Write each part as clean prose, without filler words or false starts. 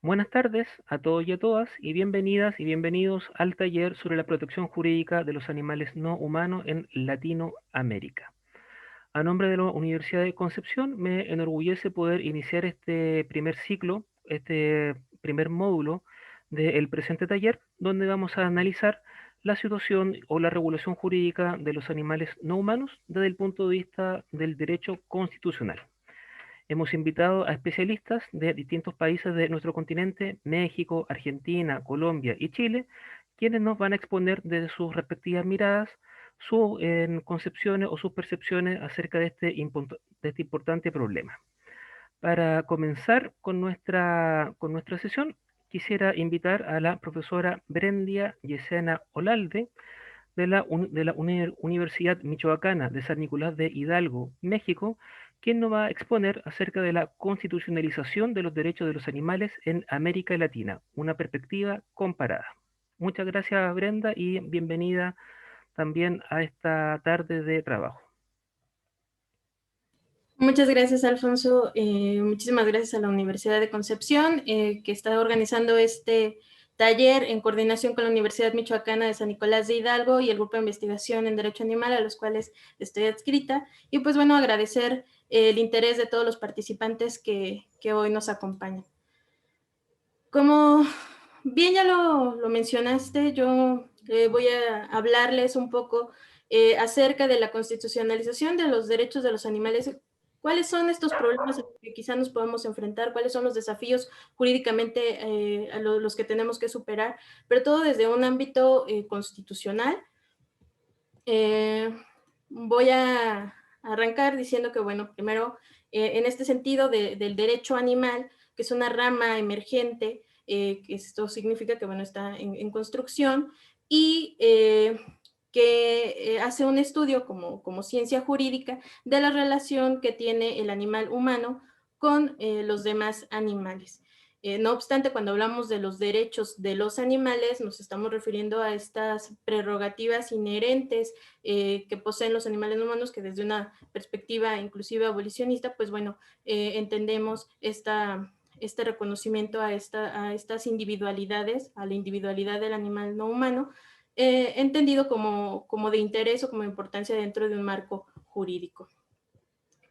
Buenas tardes a todos y a todas y bienvenidas y bienvenidos al taller sobre la protección jurídica de los animales no humanos en Latinoamérica. A nombre de la Universidad de Concepción me enorgullece poder iniciar este primer ciclo, este primer módulo del presente taller, donde vamos a analizar la situación o la regulación jurídica de los animales no humanos desde el punto de vista del derecho constitucional. Hemos invitado a especialistas de distintos países de nuestro continente, México, Argentina, Colombia y Chile, quienes nos van a exponer desde sus respectivas miradas sus concepciones o sus percepciones acerca de de este importante problema. Para comenzar con nuestra sesión, quisiera invitar a la profesora Brendia Yesena Olalde, de la Universidad Michoacana de San Nicolás de Hidalgo, México, quien nos va a exponer acerca de la constitucionalización de los derechos de los animales en América Latina, una perspectiva comparada. Muchas gracias, Brenda, y bienvenida también a esta tarde de trabajo. Muchas gracias, Alfonso. Muchísimas gracias a la Universidad de Concepción, que está organizando este taller en coordinación con la Universidad Michoacana de San Nicolás de Hidalgo y el Grupo de Investigación en Derecho Animal, a los cuales estoy adscrita. Y pues bueno, agradecer el interés de todos los participantes que hoy nos acompañan. Como bien ya lo mencionaste, yo voy a hablarles un poco acerca de la constitucionalización de los derechos de los animales. ¿Cuáles son estos problemas a los que quizá nos podemos enfrentar? ¿Cuáles son los desafíos jurídicamente a los que tenemos que superar? Pero todo desde un ámbito constitucional. Voy a arrancar diciendo que, bueno, primero, en este sentido del derecho animal, que es una rama emergente, que esto significa que, bueno, está en construcción y que hace un estudio como ciencia jurídica de la relación que tiene el animal humano con los demás animales. No obstante, cuando hablamos de los derechos de los animales, nos estamos refiriendo a estas prerrogativas inherentes que poseen los animales humanos, que desde una perspectiva inclusive abolicionista, pues bueno, entendemos este reconocimiento a estas individualidades, a la individualidad del animal no humano, entendido como de interés o como de importancia dentro de un marco jurídico.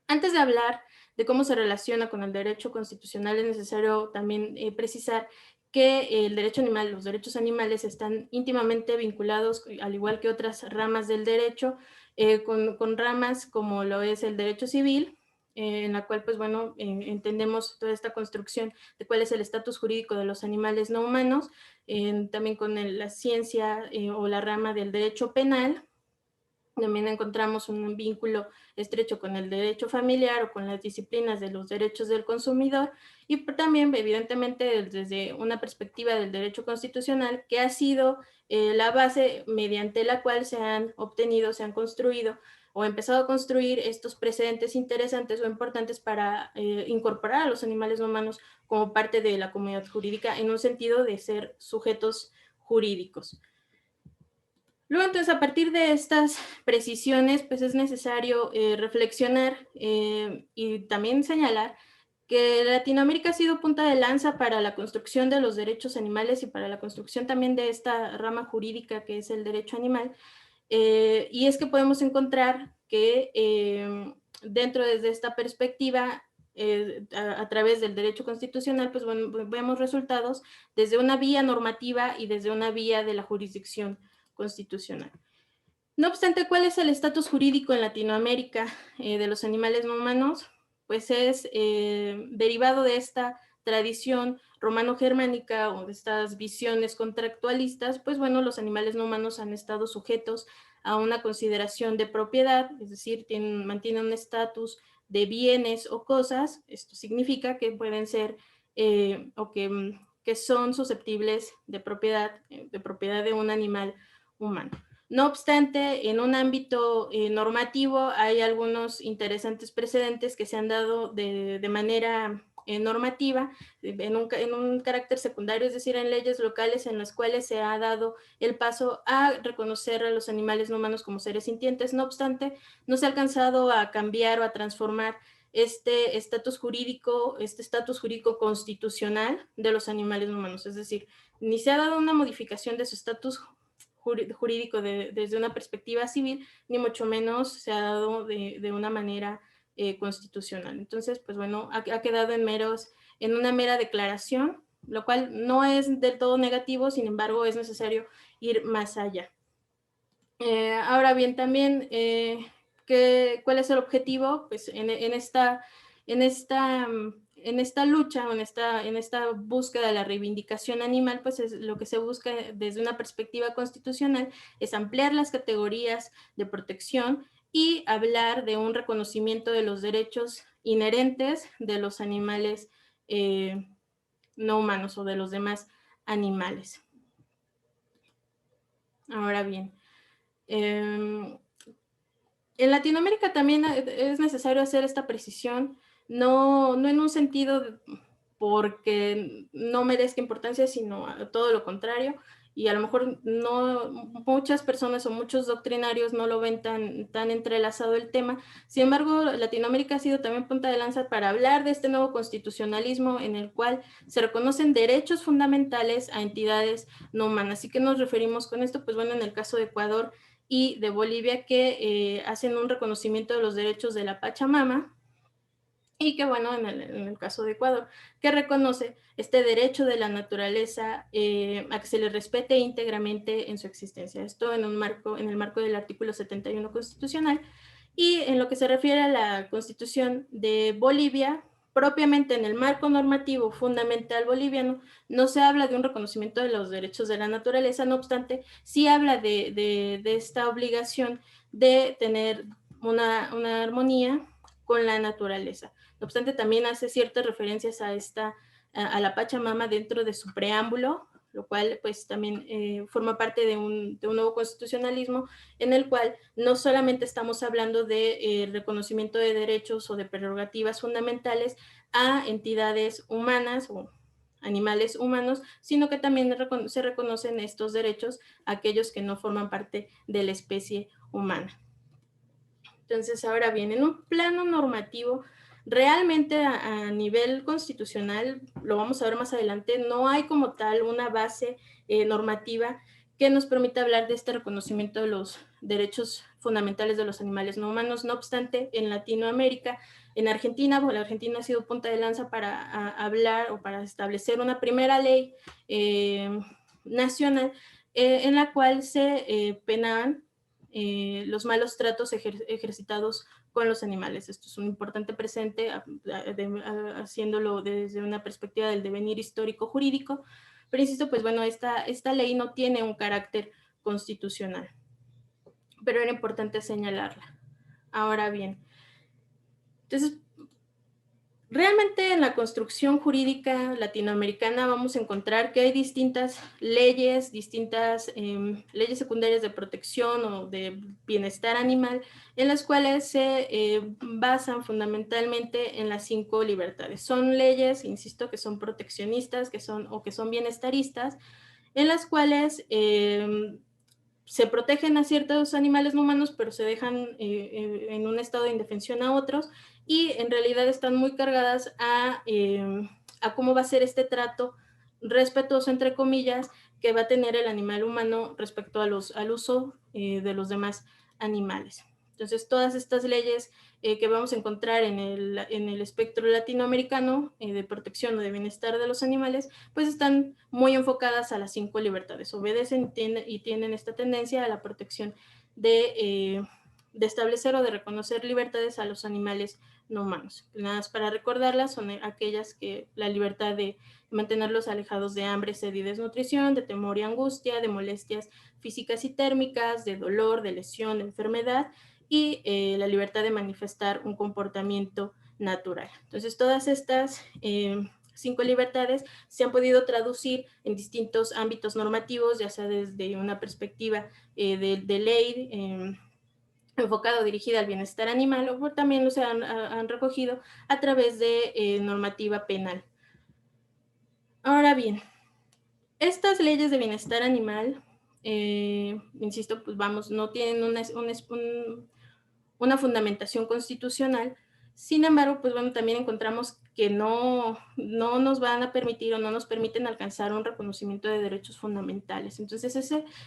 Antes de hablar de cómo se relaciona con el derecho constitucional, es necesario también precisar que el derecho animal, los derechos animales están íntimamente vinculados, al igual que otras ramas del derecho, con ramas como lo es el derecho civil, en la cual, pues bueno, entendemos toda esta construcción de cuál es el estatus jurídico de los animales no humanos, también con la ciencia o la rama del derecho penal. También encontramos un vínculo estrecho con el derecho familiar o con las disciplinas de los derechos del consumidor y también, evidentemente, desde una perspectiva del derecho constitucional, que ha sido la base mediante la cual se han obtenido, se han construido o empezado a construir estos precedentes interesantes o importantes para incorporar a los animales no humanos como parte de la comunidad jurídica en un sentido de ser sujetos jurídicos. Luego, entonces, a partir de estas precisiones, pues es necesario reflexionar y también señalar que Latinoamérica ha sido punta de lanza para la construcción de los derechos animales y para la construcción también de esta rama jurídica que es el derecho animal. Y es que podemos encontrar que dentro desde esta perspectiva, a través del derecho constitucional, pues bueno, vemos resultados desde una vía normativa y desde una vía de la jurisdicción constitucional. No obstante, ¿cuál es el estatus jurídico en Latinoamérica de los animales no humanos? Pues es derivado de esta tradición romano-germánica o de estas visiones contractualistas, pues bueno, los animales no humanos han estado sujetos a una consideración de propiedad, es decir, mantienen un estatus de bienes o cosas. Esto significa que pueden ser o que son susceptibles de propiedad de un animal humano. No obstante, en un ámbito normativo hay algunos interesantes precedentes que se han dado de manera normativa, en un carácter secundario, es decir, en leyes locales en las cuales se ha dado el paso a reconocer a los animales no humanos como seres sintientes. No obstante, no se ha alcanzado a cambiar o a transformar este estatus jurídico constitucional de los animales no humanos. Es decir, ni se ha dado una modificación de su estatus jurídico desde una perspectiva civil, ni mucho menos se ha dado de una manera constitucional. Entonces, pues bueno, ha quedado en una mera declaración, lo cual no es del todo negativo, sin embargo, es necesario ir más allá. Ahora bien, también, ¿cuál es el objetivo? Pues en esta lucha, en esta búsqueda de la reivindicación animal, pues lo que se busca desde una perspectiva constitucional es ampliar las categorías de protección y hablar de un reconocimiento de los derechos inherentes de los animales no humanos o de los demás animales. Ahora bien, en Latinoamérica también es necesario hacer esta precisión, no en un sentido porque no merezca importancia, sino todo lo contrario, y a lo mejor muchas personas o muchos doctrinarios no lo ven tan entrelazado el tema. Sin embargo, Latinoamérica ha sido también punta de lanza para hablar de este nuevo constitucionalismo en el cual se reconocen derechos fundamentales a entidades no humanas. ¿Y qué nos referimos con esto? Pues bueno, en el caso de Ecuador y de Bolivia, que hacen un reconocimiento de los derechos de la Pachamama, y que bueno, en el caso de Ecuador, que reconoce este derecho de la naturaleza a que se le respete íntegramente en su existencia. Esto en el marco del artículo 71 constitucional. Y en lo que se refiere a la Constitución de Bolivia, propiamente en el marco normativo fundamental boliviano, no se habla de un reconocimiento de los derechos de la naturaleza, no obstante, sí habla de esta obligación de tener una armonía con la naturaleza. No obstante, también hace ciertas referencias a la Pachamama dentro de su preámbulo, lo cual pues también forma parte de un nuevo constitucionalismo en el cual no solamente estamos hablando de reconocimiento de derechos o de prerrogativas fundamentales a entidades humanas o animales humanos, sino que también se reconocen estos derechos a aquellos que no forman parte de la especie humana. Entonces, ahora bien, en un plano normativo, realmente a nivel constitucional, lo vamos a ver más adelante, no hay como tal una base normativa que nos permita hablar de este reconocimiento de los derechos fundamentales de los animales no humanos. No obstante, en Latinoamérica, en Argentina, la Argentina ha sido punta de lanza para hablar o para establecer una primera ley nacional en la cual se penaban los malos tratos ejercitados con los animales. Esto es un importante presente, haciéndolo desde una perspectiva del devenir histórico jurídico, pero insisto, pues bueno, esta ley no tiene un carácter constitucional, pero era importante señalarla. Ahora bien, entonces, realmente en la construcción jurídica latinoamericana vamos a encontrar que hay distintas leyes secundarias de protección o de bienestar animal, en las cuales se basan fundamentalmente en las 5 libertades. Son leyes, insisto, que son proteccionistas, que son bienestaristas, en las cuales se protegen a ciertos animales no humanos, pero se dejan en un estado de indefensión a otros, y en realidad están muy cargadas a cómo va a ser este trato respetuoso, entre comillas, que va a tener el animal humano respecto al uso de los demás animales. Entonces, todas estas leyes que vamos a encontrar en el espectro latinoamericano de protección o de bienestar de los animales, pues están muy enfocadas a las 5 libertades. Obedecen y tienen esta tendencia a la protección de establecer o de reconocer libertades a los animales no humanos. Nada más para recordarlas, son aquellas que la libertad de mantenerlos alejados de hambre, sed y desnutrición, de temor y angustia, de molestias físicas y térmicas, de dolor, de lesión, de enfermedad, y la libertad de manifestar un comportamiento natural. Entonces, todas estas 5 libertades se han podido traducir en distintos ámbitos normativos, ya sea desde una perspectiva de ley enfocado, dirigida al bienestar animal, o también se han recogido a través de normativa penal. Ahora bien, estas leyes de bienestar animal, insisto, pues vamos, no tienen una fundamentación constitucional, Sin embargo, pues bueno, también encontramos que no nos van a permitir o no nos permiten alcanzar un reconocimiento de derechos fundamentales. Entonces,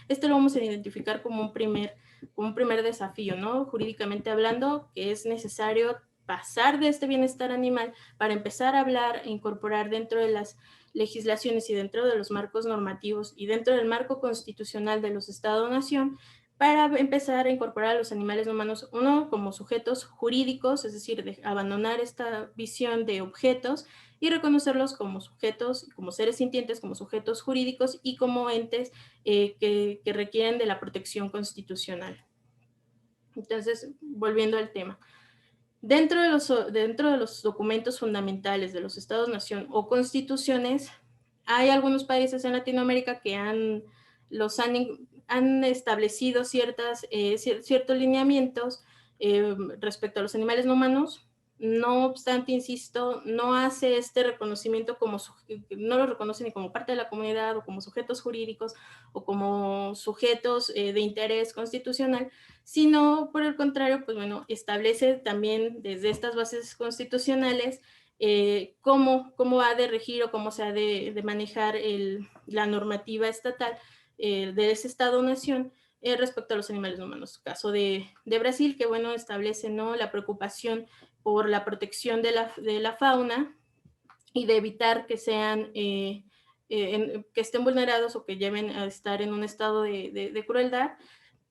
este lo vamos a identificar como un primer desafío, ¿no? Jurídicamente hablando, que es necesario pasar de este bienestar animal para empezar a hablar e incorporar dentro de las legislaciones y dentro de los marcos normativos y dentro del marco constitucional de los Estados-nación, para empezar a incorporar a los animales no humanos, uno, como sujetos jurídicos, es decir, de abandonar esta visión de objetos y reconocerlos como sujetos, como seres sintientes, como sujetos jurídicos y como entes que requieren de la protección constitucional. Entonces, volviendo al tema. Dentro de los documentos fundamentales de los Estados-nación o constituciones, hay algunos países en Latinoamérica que han establecido ciertos lineamientos respecto a los animales no humanos. No obstante, insisto, no hace este reconocimiento no lo reconoce ni como parte de la comunidad o como sujetos jurídicos o como sujetos de interés constitucional, sino por el contrario, pues bueno, establece también desde estas bases constitucionales cómo ha de regir o cómo se ha de manejar la normativa estatal de ese Estado-nación respecto a los animales humanos. Caso de Brasil, que bueno, establece, ¿no?, la preocupación por la protección de la fauna y de evitar que que estén vulnerados o que lleven a estar en un estado de crueldad,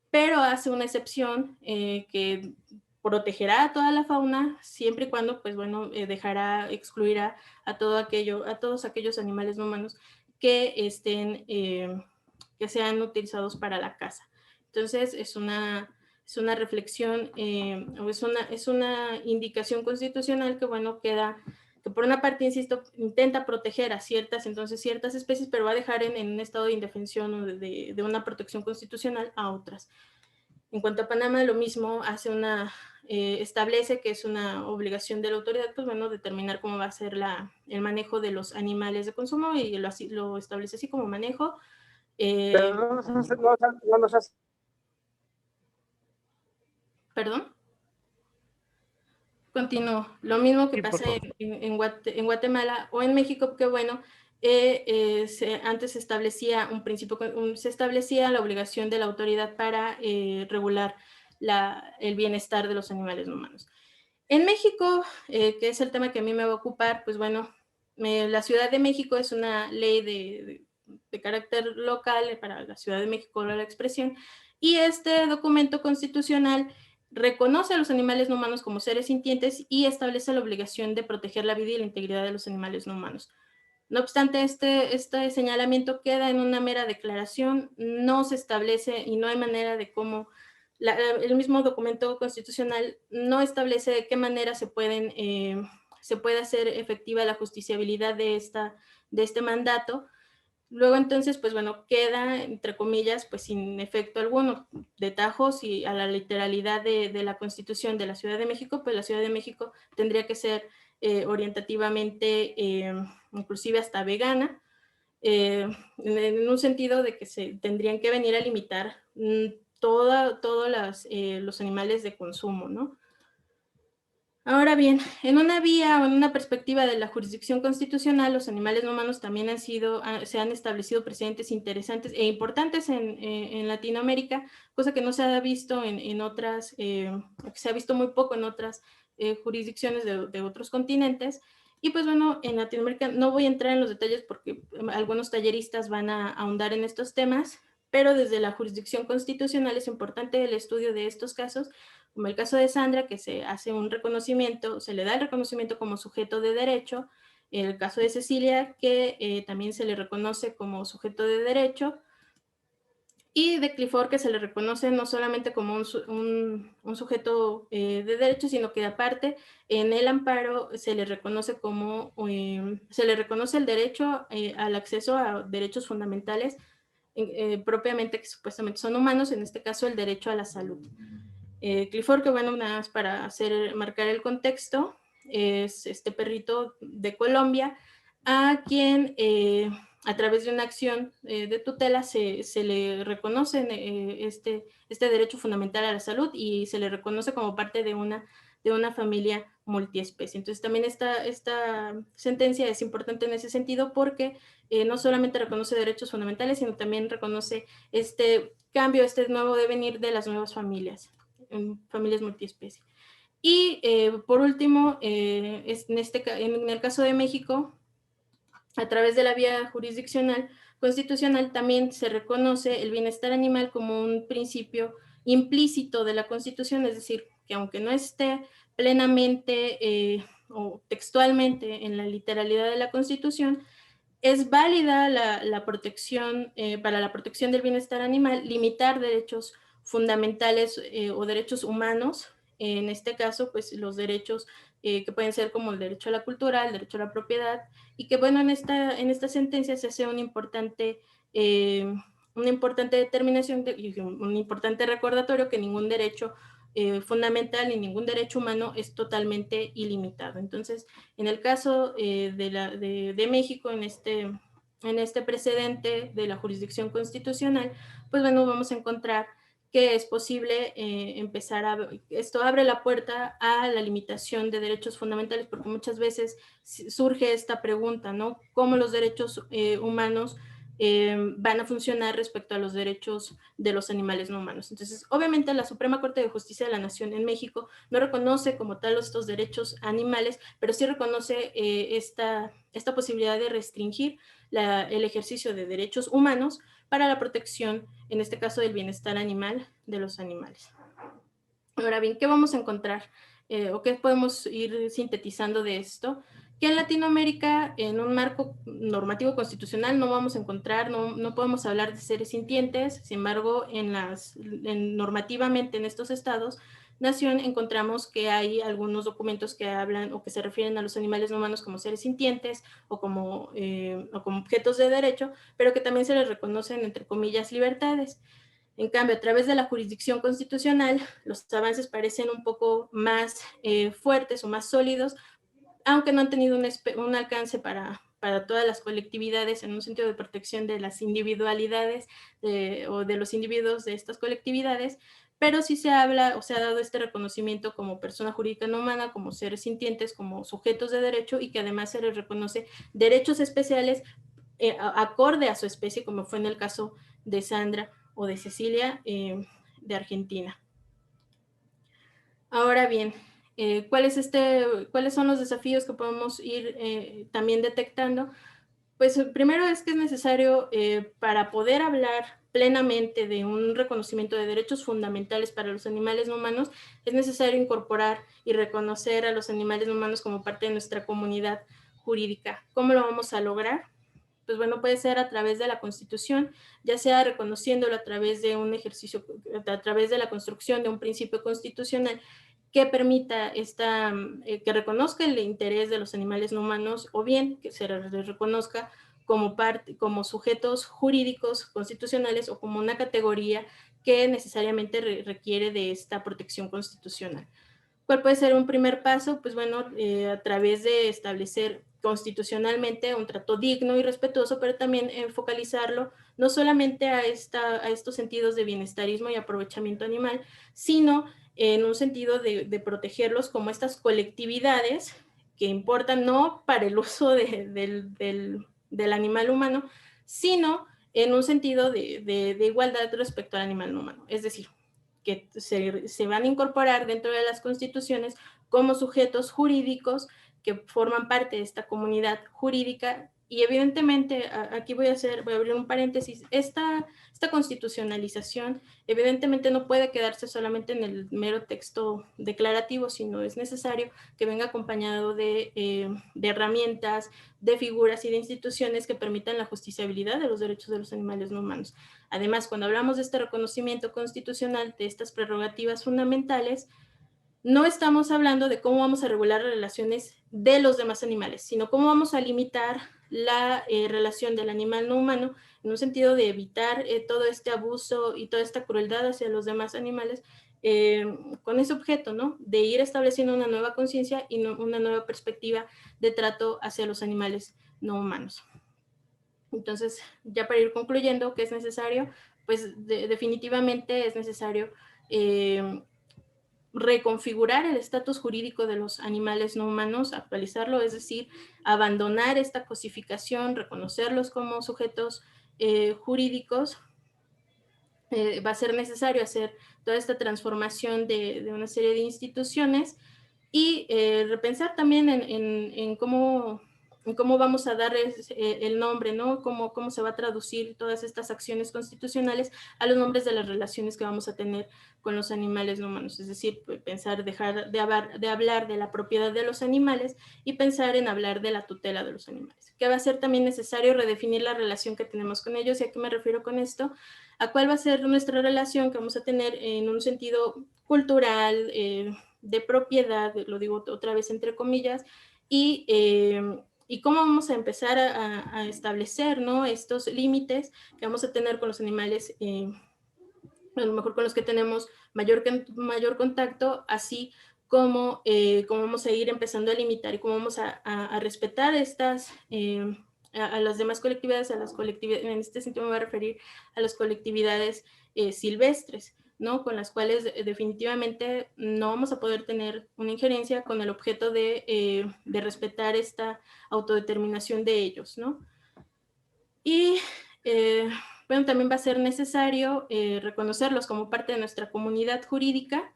pero hace una excepción que protegerá a toda la fauna siempre y cuando, pues bueno, excluirá a todos aquellos animales no humanos que que sean utilizados para la caza. Entonces, es una reflexión, o es una indicación constitucional que, bueno, que por una parte, insisto, intenta proteger a ciertas especies, pero va a dejar en un estado de indefensión o de una protección constitucional a otras. En cuanto a Panamá, lo mismo, establece que es una obligación de la autoridad, pues bueno, determinar cómo va a ser el manejo de los animales de consumo y lo establece así como manejo. Pero no nos hace. ¿Perdón? Continúo. Lo mismo que Sí, por pasa favor. en Guatemala o en México, que bueno, antes se establecía se establecía la obligación de la autoridad para regular el bienestar de los animales no humanos. En México, que es el tema que a mí me va a ocupar, pues bueno, la Ciudad de México es una ley de carácter local para la Ciudad de México, la expresión, y este documento constitucional reconoce a los animales no humanos como seres sintientes y establece la obligación de proteger la vida y la integridad de los animales no humanos. No obstante, este señalamiento queda en una mera declaración, no se establece y no hay manera de cómo el mismo documento constitucional no establece de qué manera se puede hacer efectiva la justiciabilidad de este mandato. Luego entonces, pues bueno, queda, entre comillas, pues sin efecto alguno, de tajos y a la literalidad de la Constitución de la Ciudad de México, pues la Ciudad de México tendría que ser orientativamente, inclusive hasta vegana, en un sentido de que se tendrían que venir a limitar todos los animales de consumo, ¿no? Ahora bien, en una vía o en una perspectiva de la jurisdicción constitucional, los animales no humanos también se han establecido precedentes interesantes e importantes en Latinoamérica, cosa que no se ha visto en otras, que se ha visto muy poco en otras jurisdicciones de otros continentes. Y pues bueno, en Latinoamérica no voy a entrar en los detalles porque algunos talleristas van a ahondar en estos temas, pero desde la jurisdicción constitucional es importante el estudio de estos casos, como el caso de Sandra, que se hace un reconocimiento, se le da el reconocimiento como sujeto de derecho, el caso de Cecilia, que también se le reconoce como sujeto de derecho, y de Clifford, que se le reconoce no solamente como un sujeto de derecho, sino que aparte en el amparo se le reconoce el derecho al acceso a derechos fundamentales propiamente que supuestamente son humanos, en este caso el derecho a la salud. Clifford, que bueno, nada más para marcar el contexto, es este perrito de Colombia a quien a través de una acción de tutela se le reconoce este derecho fundamental a la salud y se le reconoce como parte de una de una familia multiespecie. Entonces también esta sentencia es importante en ese sentido porque no solamente reconoce derechos fundamentales, sino también reconoce este cambio, este nuevo devenir de las nuevas familias, familias multiespecie. Y por último, en el caso de México, a través de la vía jurisdiccional constitucional también se reconoce el bienestar animal como un principio implícito de la Constitución, es decir, que aunque no esté plenamente o textualmente en la literalidad de la Constitución, es válida la protección, para la protección del bienestar animal, limitar derechos fundamentales o derechos humanos, en este caso, pues los derechos que pueden ser como el derecho a la cultura, el derecho a la propiedad, y que bueno, en esta sentencia se hace una importante determinación, un importante recordatorio que ningún derecho fundamental ni ningún derecho humano es totalmente ilimitado. Entonces, en el caso de México, en este precedente de la jurisdicción constitucional, pues bueno, vamos a encontrar que es posible esto abre la puerta a la limitación de derechos fundamentales, porque muchas veces surge esta pregunta, ¿no? ¿Cómo los derechos humanos van a funcionar respecto a los derechos de los animales no humanos? Entonces, obviamente la Suprema Corte de Justicia de la Nación en México no reconoce como tal estos derechos animales, pero sí reconoce esta posibilidad de restringir el ejercicio de derechos humanos para la protección, en este caso, del bienestar animal de los animales. Ahora bien, ¿qué vamos a encontrar? ¿O qué podemos ir sintetizando de esto? Que en Latinoamérica, en un marco normativo constitucional, no vamos a encontrar, no podemos hablar de seres sintientes. Sin embargo, normativamente en estos estados nación encontramos que hay algunos documentos que hablan o que se refieren a los animales no humanos como seres sintientes o como objetos de derecho, pero que también se les reconocen, entre comillas, libertades. En cambio, a través de la jurisdicción constitucional, los avances parecen un poco más fuertes o más sólidos, aunque no han tenido un alcance para todas las colectividades en un sentido de protección de las individualidades o de los individuos de estas colectividades, pero sí se habla o se ha dado este reconocimiento como persona jurídica no humana, como seres sintientes, como sujetos de derecho, y que además se les reconoce derechos especiales acorde a su especie, como fue en el caso de Sandra o de Cecilia de Argentina. Ahora bien, ¿cuáles son los desafíos que podemos ir también detectando? Pues primero es que es necesario, para poder hablar plenamente de un reconocimiento de derechos fundamentales para los animales no humanos, es necesario incorporar y reconocer a los animales no humanos como parte de nuestra comunidad jurídica. ¿Cómo lo vamos a lograr? Pues bueno, puede ser a través de la Constitución, ya sea reconociéndolo a través de un ejercicio, a través de la construcción de un principio constitucional que permita que reconozca el interés de los animales no humanos, o bien que se les reconozca como sujetos jurídicos constitucionales o como una categoría que necesariamente requiere de esta protección constitucional. ¿Cuál puede ser un primer paso? Pues bueno, a través de establecer constitucionalmente un trato digno y respetuoso, pero también focalizarlo no solamente a estos sentidos de bienestarismo y aprovechamiento animal, sino en un sentido de protegerlos como estas colectividades que importan no para el uso del animal humano, sino en un sentido de igualdad respecto al animal no humano. Es decir, que se van a incorporar dentro de las constituciones como sujetos jurídicos que forman parte de esta comunidad jurídica. Y evidentemente, aquí voy a abrir un paréntesis, esta constitucionalización evidentemente no puede quedarse solamente en el mero texto declarativo, sino es necesario que venga acompañado de herramientas, de figuras y de instituciones que permitan la justiciabilidad de los derechos de los animales no humanos. Además, cuando hablamos de este reconocimiento constitucional de estas prerrogativas fundamentales, no estamos hablando de cómo vamos a regular las relaciones de los demás animales, sino cómo vamos a limitar la relación del animal no humano en un sentido de evitar todo este abuso y toda esta crueldad hacia los demás animales con ese objeto, ¿no? De ir estableciendo una nueva conciencia y una nueva perspectiva de trato hacia los animales no humanos. Entonces, ya para ir concluyendo, ¿qué es necesario? Pues definitivamente es necesario reconfigurar el estatus jurídico de los animales no humanos, actualizarlo, es decir, abandonar esta cosificación, reconocerlos como sujetos jurídicos. Va a ser necesario hacer toda esta transformación de una serie de instituciones y repensar también en cómo vamos a dar el nombre, ¿no? Cómo se va a traducir todas estas acciones constitucionales a los nombres de las relaciones que vamos a tener con los animales no humanos. Es decir, pensar, dejar de hablar de la propiedad de los animales y pensar en hablar de la tutela de los animales. Que va a ser también necesario redefinir la relación que tenemos con ellos. ¿Y a qué me refiero con esto? A cuál va a ser nuestra relación que vamos a tener en un sentido cultural, de propiedad, lo digo otra vez entre comillas, y cómo vamos a empezar a establecer, ¿no?, estos límites que vamos a tener con los animales, a lo mejor con los que tenemos mayor contacto, así como cómo vamos a ir empezando a limitar y cómo vamos a respetar estas, a las demás colectividades, en este sentido me voy a referir a las colectividades silvestres, ¿no?, con las cuales definitivamente no vamos a poder tener una injerencia con el objeto de respetar esta autodeterminación de ellos, ¿no? Y bueno, también va a ser necesario reconocerlos como parte de nuestra comunidad jurídica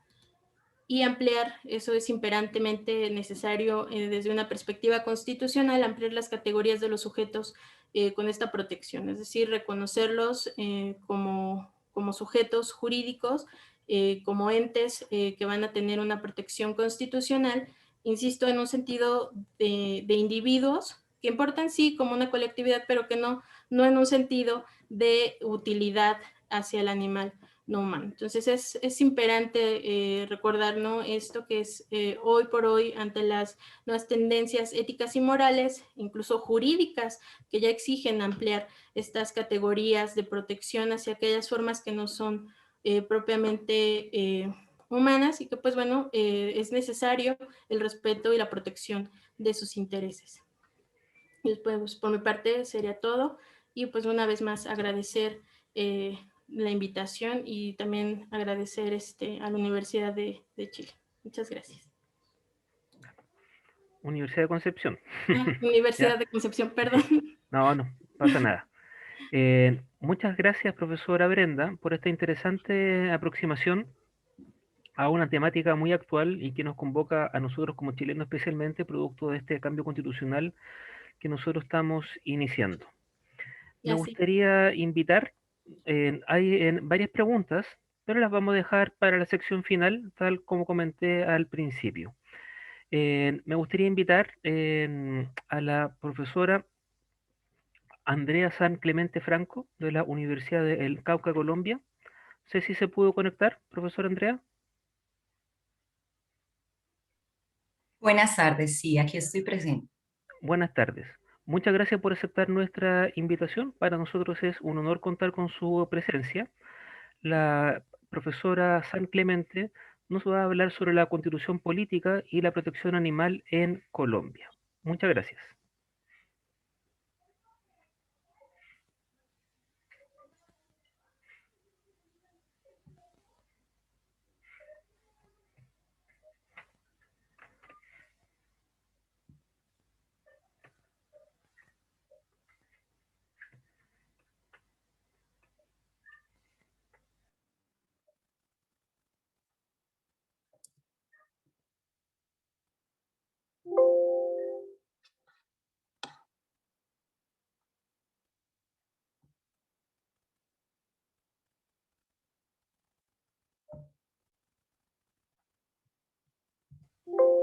y ampliar, eso es imperantemente necesario desde una perspectiva constitucional, ampliar las categorías de los sujetos con esta protección, es decir, reconocerlos como sujetos jurídicos, como entes que van a tener una protección constitucional, insisto, en un sentido de individuos que importan sí como una colectividad, pero que no en un sentido de utilidad hacia el animal no humano. Entonces es imperante recordar, ¿no?, esto que es hoy por hoy, ante las nuevas tendencias éticas y morales, incluso jurídicas, que ya exigen ampliar estas categorías de protección hacia aquellas formas que no son propiamente humanas, y que pues bueno, es necesario el respeto y la protección de sus intereses. Y pues por mi parte sería todo, y pues una vez más agradecer la invitación y también agradecer a la Universidad de Chile. Muchas gracias. Universidad de Concepción. Universidad ¿Ya? de Concepción, perdón. Sí. No, no, pasa nada. Muchas gracias, profesora Brenda, por esta interesante aproximación a una temática muy actual y que nos convoca a nosotros como chilenos, especialmente producto de este cambio constitucional que nosotros estamos iniciando. Me Así. gustaría invitar, hay varias preguntas, pero las vamos a dejar para la sección final, tal como comenté al principio. Me gustaría invitar a la profesora Andrea San Clemente Franco, de la Universidad del Cauca, Colombia. No sé si se pudo conectar, profesora Andrea. Buenas tardes, sí, aquí estoy presente. Buenas tardes. Muchas gracias por aceptar nuestra invitación. Para nosotros es un honor contar con su presencia. La profesora San Clemente nos va a hablar sobre la constitución política y la protección animal en Colombia. Muchas gracias.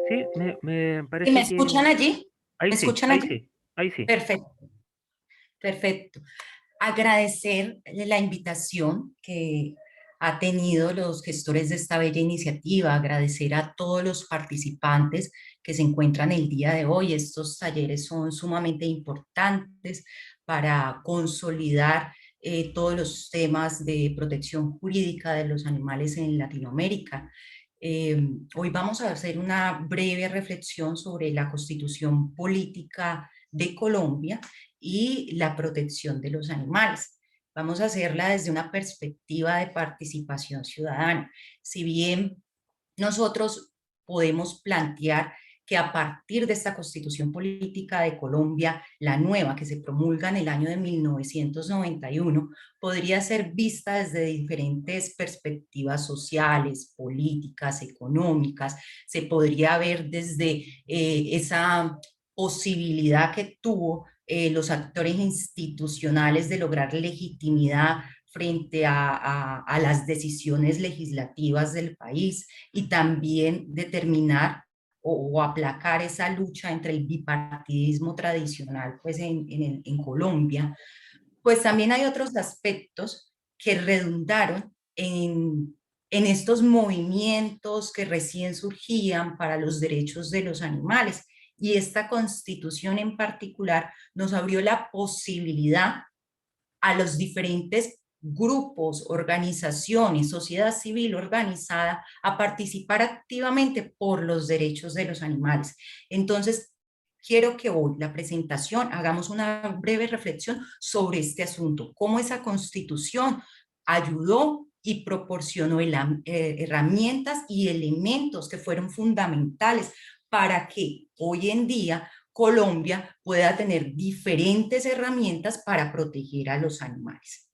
Sí, me ¿Y me parece escuchan que... allí? Ahí ¿Me sí, escuchan ahí allí? sí, ahí sí. Perfecto, perfecto. Agradecer la invitación que ha tenido los gestores de esta bella iniciativa, agradecer a todos los participantes que se encuentran el día de hoy. Estos talleres son sumamente importantes para consolidar todos los temas de protección jurídica de los animales en Latinoamérica. Hoy vamos a hacer una breve reflexión sobre la Constitución Política de Colombia y la protección de los animales. Vamos a hacerla desde una perspectiva de participación ciudadana. Si bien nosotros podemos plantear que a partir de esta Constitución Política de Colombia, la nueva que se promulga en el año de 1991, podría ser vista desde diferentes perspectivas sociales, políticas, económicas. Se podría ver desde esa posibilidad que tuvo los actores institucionales de lograr legitimidad frente a las decisiones legislativas del país, y también determinar o aplacar esa lucha entre el bipartidismo tradicional pues en Colombia. Pues también hay otros aspectos que redundaron en estos movimientos que recién surgían para los derechos de los animales, y esta constitución en particular nos abrió la posibilidad a los diferentes grupos, organizaciones, sociedad civil organizada a participar activamente por los derechos de los animales. Entonces, quiero que hoy la presentación hagamos una breve reflexión sobre este asunto, cómo esa constitución ayudó y proporcionó herramientas y elementos que fueron fundamentales para que hoy en día Colombia pueda tener diferentes herramientas para proteger a los animales.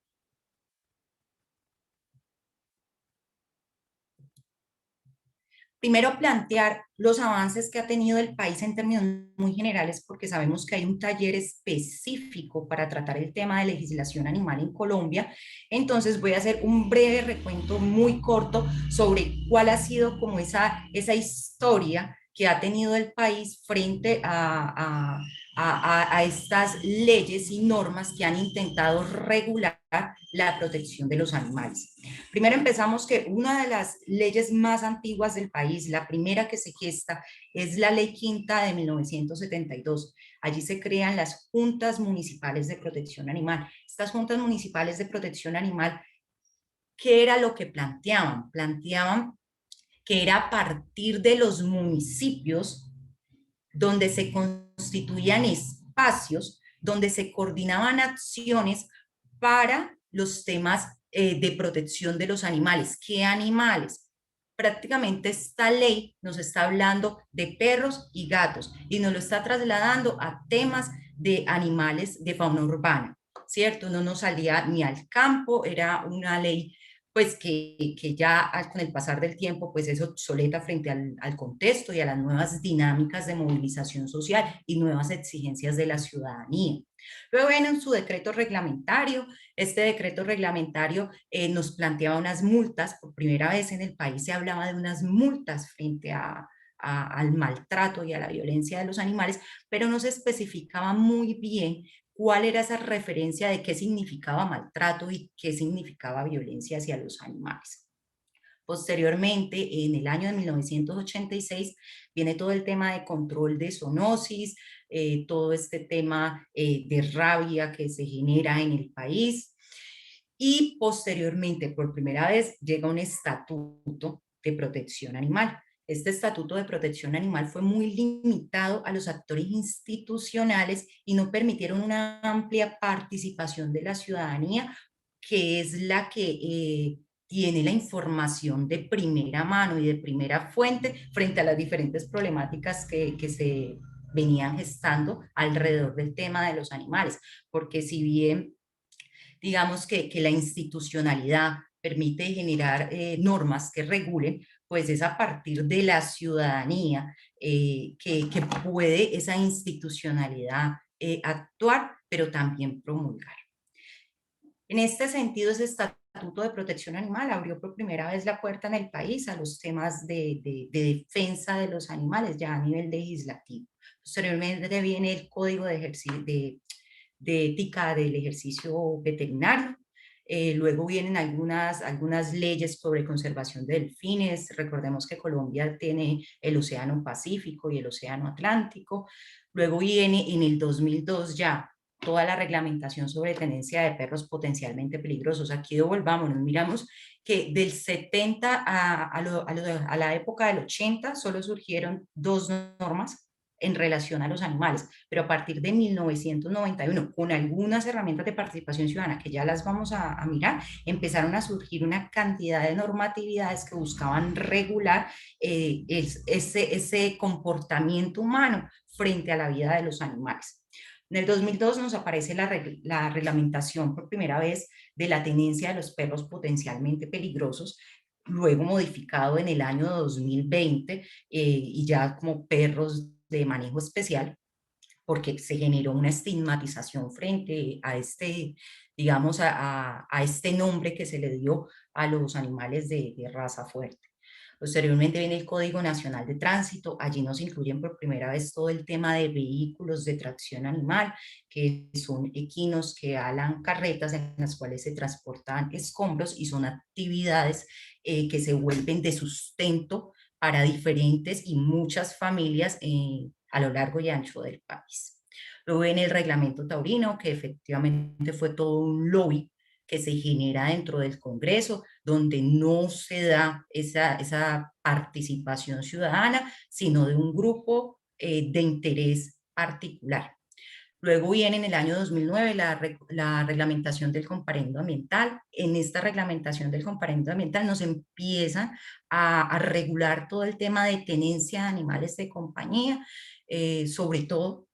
Primero, plantear los avances que ha tenido el país en términos muy generales, porque sabemos que hay un taller específico para tratar el tema de legislación animal en Colombia. Entonces voy a hacer un breve recuento muy corto sobre cuál ha sido como esa historia que ha tenido el país frente a estas leyes y normas que han intentado regular la protección de los animales. Primero empezamos que una de las leyes más antiguas del país, la primera que se gesta, es la Ley Quinta de 1972. Allí se crean las Juntas Municipales de Protección Animal. Estas Juntas Municipales de Protección Animal, ¿qué era lo que planteaban? Planteaban que era a partir de los municipios donde se constituían espacios, donde se coordinaban acciones para los temas de protección de los animales. ¿Qué animales? Prácticamente esta ley nos está hablando de perros y gatos y nos lo está trasladando a temas de animales de fauna urbana, ¿cierto? No nos salía ni al campo, era una ley pues que ya con el pasar del tiempo pues es obsoleta frente al contexto y a las nuevas dinámicas de movilización social y nuevas exigencias de la ciudadanía. Luego viene en su decreto reglamentario. Este decreto reglamentario nos planteaba unas multas. Por primera vez en el país se hablaba de unas multas frente al maltrato y a la violencia de los animales, pero no se especificaba muy bien cuál era esa referencia de qué significaba maltrato y qué significaba violencia hacia los animales. Posteriormente, en el año de 1986, viene todo el tema de control de zoonosis, todo este tema de rabia que se genera en el país. Y posteriormente, por primera vez, llega un estatuto de protección animal. Este estatuto de protección animal fue muy limitado a los actores institucionales y no permitieron una amplia participación de la ciudadanía, que es la que tiene la información de primera mano y de primera fuente frente a las diferentes problemáticas que se venían gestando alrededor del tema de los animales. Porque si bien digamos que la institucionalidad permite generar normas que regulen, pues es a partir de la ciudadanía que puede esa institucionalidad actuar, pero también promulgar. En este sentido, ese Estatuto de Protección Animal abrió por primera vez la puerta en el país a los temas de defensa de los animales ya a nivel legislativo. Posteriormente viene el Código de ética del ejercicio veterinario. Luego vienen algunas leyes sobre conservación de delfines. Recordemos que Colombia tiene el Océano Pacífico y el Océano Atlántico. Luego viene en el 2002 ya toda la reglamentación sobre tenencia de perros potencialmente peligrosos. Aquí devolvámonos, miramos que del 70 a la época del 80 solo surgieron 2 normas en relación a los animales, pero a partir de 1991, con algunas herramientas de participación ciudadana que ya las vamos a mirar, empezaron a surgir una cantidad de normatividades que buscaban regular ese comportamiento humano frente a la vida de los animales. En el 2002 nos aparece la reglamentación por primera vez de la tenencia de los perros potencialmente peligrosos, luego modificado en el año 2020 y ya como perros de manejo especial, porque se generó una estigmatización frente a este, digamos, a este nombre que se le dio a los animales de raza fuerte. Posteriormente viene el Código Nacional de Tránsito, allí nos incluyen por primera vez todo el tema de vehículos de tracción animal, que son equinos que alan carretas en las cuales se transportan escombros y son actividades que se vuelven de sustento para diferentes y muchas familias a lo largo y ancho del país. Luego viene el reglamento taurino, que efectivamente fue todo un lobby que se genera dentro del Congreso, donde no se da esa participación ciudadana, sino de un grupo de interés particular. Luego viene en el año 2009 la reglamentación del comparendo ambiental. En esta reglamentación del comparendo ambiental nos empiezan a regular todo el tema de tenencia de animales de compañía, sobre todo,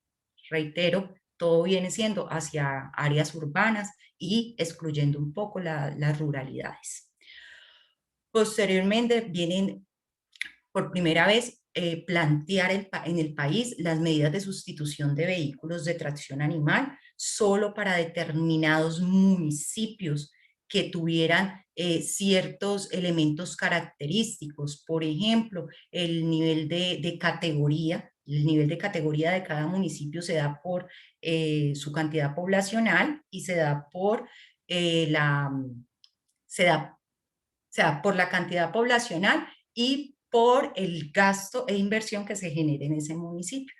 reitero, todo viene siendo hacia áreas urbanas y excluyendo un poco las ruralidades. Posteriormente vienen por primera vez plantear en el país las medidas de sustitución de vehículos de tracción animal solo para determinados municipios que tuvieran ciertos elementos característicos. Por ejemplo, el nivel de categoría. El nivel de categoría de cada municipio se da por su cantidad poblacional y se da por por la cantidad poblacional y por el gasto e inversión que se genere en ese municipio.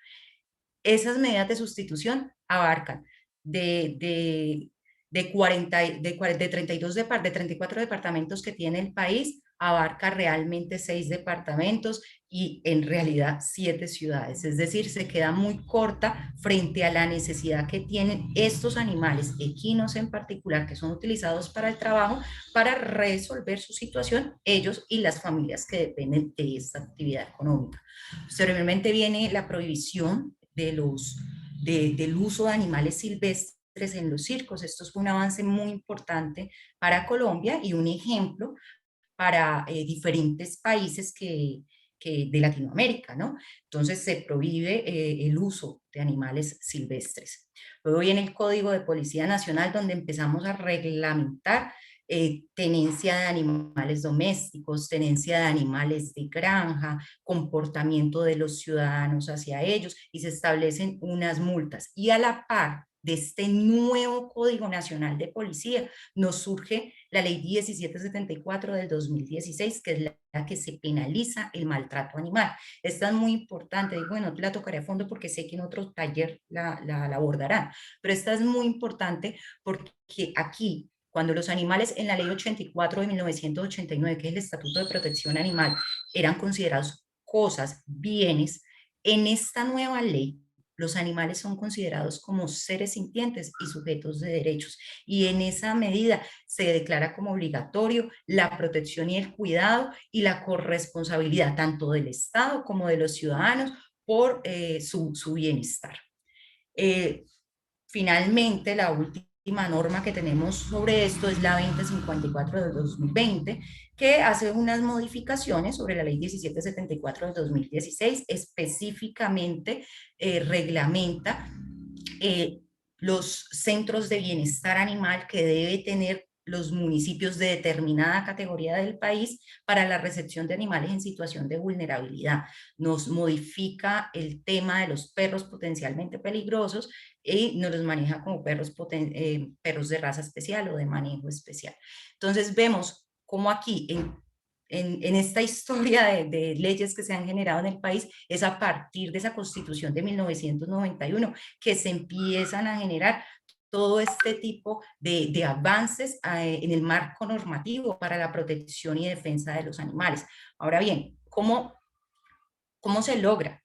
Esas medidas de sustitución abarcan de 34 departamentos que tiene el país, abarca realmente 6 departamentos y en realidad 7 ciudades. Es decir, se queda muy corta frente a la necesidad que tienen estos animales, equinos en particular, que son utilizados para el trabajo, para resolver su situación, ellos y las familias que dependen de esta actividad económica. Posteriormente viene la prohibición del uso de animales silvestres en los circos. Esto fue un avance muy importante para Colombia y un ejemplo para diferentes países de Latinoamérica, ¿no? Entonces se prohíbe el uso de animales silvestres. Luego viene el Código de Policía Nacional, donde empezamos a reglamentar tenencia de animales domésticos, tenencia de animales de granja, comportamiento de los ciudadanos hacia ellos, y se establecen unas multas. Y a la par de este nuevo Código Nacional de Policía nos surge la Ley 1774 del 2016, que es la que se penaliza el maltrato animal. Esta es muy importante, digo, bueno, la tocaré a fondo porque sé que en otro taller la abordarán, pero esta es muy importante porque aquí, cuando los animales en la Ley 84 de 1989, que es el Estatuto de Protección Animal, eran considerados cosas, bienes, en esta nueva ley los animales son considerados como seres sintientes y sujetos de derechos, y en esa medida se declara como obligatorio la protección y el cuidado y la corresponsabilidad tanto del Estado como de los ciudadanos por su bienestar. Finalmente, la última norma que tenemos sobre esto es la 2054 del 2020, que hace unas modificaciones sobre la ley 1774 del 2016, específicamente reglamenta los centros de bienestar animal que debe tener los municipios de determinada categoría del país para la recepción de animales en situación de vulnerabilidad. Nos modifica el tema de los perros potencialmente peligrosos y nos los maneja como perros de raza especial o de manejo especial. Entonces vemos cómo aquí en esta historia de leyes que se han generado en el país, es a partir de esa Constitución de 1991 que se empiezan a generar todo este tipo de avances en el marco normativo para la protección y defensa de los animales. Ahora bien, ¿cómo se logra?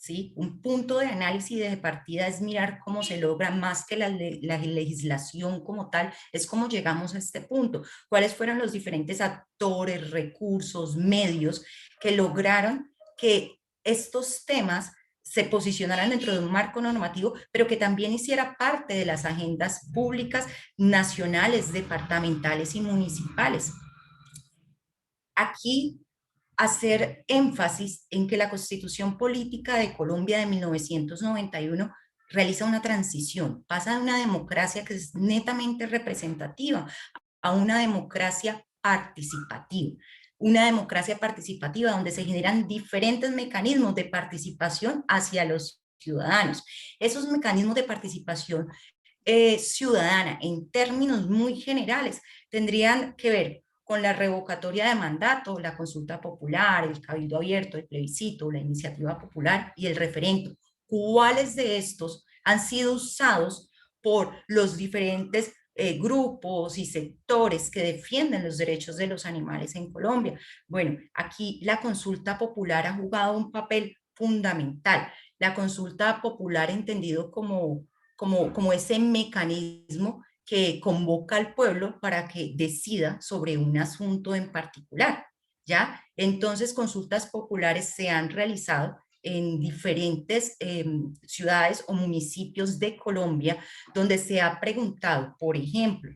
¿sí? Un punto de análisis de partida es mirar cómo se logra más que la legislación como tal, es cómo llegamos a este punto, cuáles fueron los diferentes actores, recursos, medios que lograron que estos temas se posicionaran dentro de un marco normativo, pero que también hiciera parte de las agendas públicas, nacionales, departamentales y municipales. Aquí hacer énfasis en que la Constitución Política de Colombia de 1991 realiza una transición, pasa de una democracia que es netamente representativa a una democracia participativa. Una democracia participativa donde se generan diferentes mecanismos de participación hacia los ciudadanos. Esos mecanismos de participación ciudadana, en términos muy generales, tendrían que ver con la revocatoria de mandato, la consulta popular, el cabildo abierto, el plebiscito, la iniciativa popular y el referendo. ¿Cuáles de estos han sido usados por los diferentes grupos y sectores que defienden los derechos de los animales en Colombia? Bueno, aquí la consulta popular ha jugado un papel fundamental. La consulta popular entendido como ese mecanismo que convoca al pueblo para que decida sobre un asunto en particular, ¿ya? Entonces, consultas populares se han realizado en diferentes ciudades o municipios de Colombia, donde se ha preguntado, por ejemplo,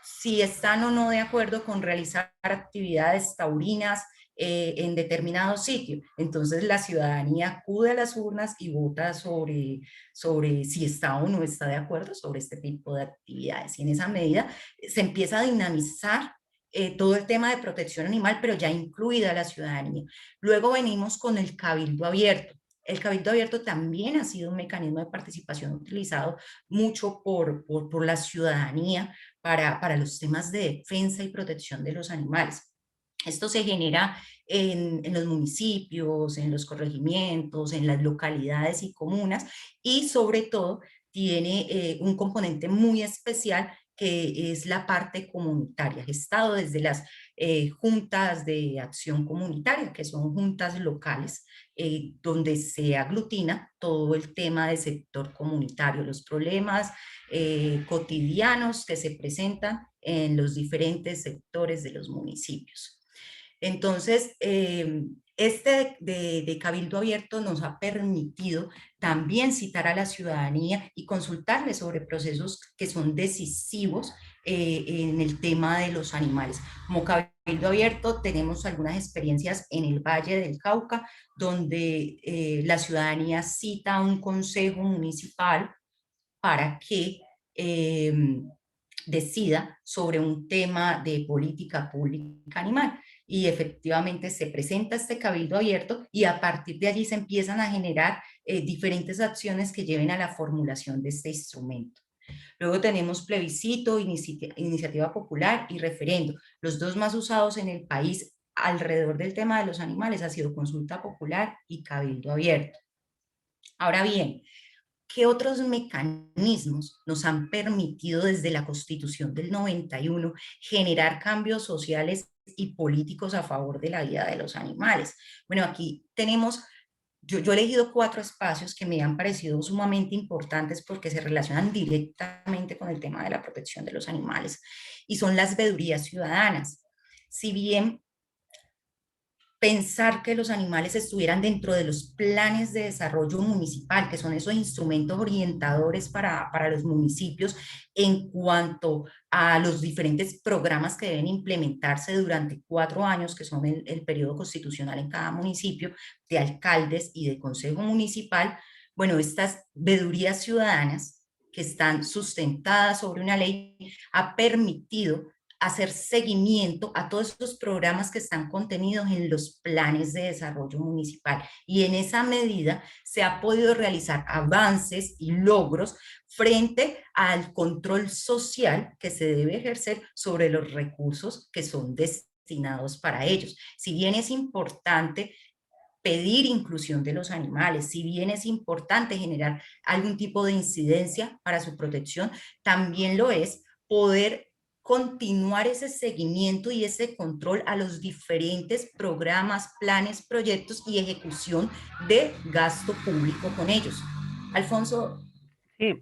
si están o no de acuerdo con realizar actividades taurinas en determinado sitio. Entonces la ciudadanía acude a las urnas y vota sobre si está o no está de acuerdo sobre este tipo de actividades. Y en esa medida se empieza a dinamizar todo el tema de protección animal, pero ya incluida la ciudadanía. Luego venimos con el cabildo abierto. El cabildo abierto también ha sido un mecanismo de participación utilizado mucho por la ciudadanía para los temas de defensa y protección de los animales. Esto se genera en los municipios, en los corregimientos, en las localidades y comunas, y sobre todo tiene un componente muy especial que es la parte comunitaria, gestado desde las juntas de acción comunitaria, que son juntas locales, donde se aglutina todo el tema del sector comunitario, los problemas cotidianos que se presentan en los diferentes sectores de los municipios. Entonces, este de Cabildo Abierto nos ha permitido también citar a la ciudadanía y consultarle sobre procesos que son decisivos en el tema de los animales. Como Cabildo Abierto tenemos algunas experiencias en el Valle del Cauca, donde la ciudadanía cita a un consejo municipal para que decida sobre un tema de política pública animal. Y efectivamente se presenta este cabildo abierto y a partir de allí se empiezan a generar diferentes acciones que lleven a la formulación de este instrumento. Luego tenemos plebiscito, iniciativa popular y referendo. Los dos más usados en el país alrededor del tema de los animales ha sido consulta popular y cabildo abierto. Ahora bien, ¿qué otros mecanismos nos han permitido desde la Constitución del 91 generar cambios sociales y políticos a favor de la vida de los animales? Bueno, aquí tenemos, yo he elegido 4 espacios que me han parecido sumamente importantes porque se relacionan directamente con el tema de la protección de los animales, y son las veedurías ciudadanas. Si bien pensar que los animales estuvieran dentro de los planes de desarrollo municipal, que son esos instrumentos orientadores para los municipios en cuanto a los diferentes programas que deben implementarse durante 4 años, que son el periodo constitucional en cada municipio, de alcaldes y de consejo municipal. Bueno, estas veedurías ciudadanas que están sustentadas sobre una ley ha permitido hacer seguimiento a todos estos programas que están contenidos en los planes de desarrollo municipal, y en esa medida se ha podido realizar avances y logros frente al control social que se debe ejercer sobre los recursos que son destinados para ellos. Si bien es importante pedir inclusión de los animales, si bien es importante generar algún tipo de incidencia para su protección, también lo es poder continuar ese seguimiento y ese control a los diferentes programas, planes, proyectos y ejecución de gasto público con ellos. Alfonso. Sí,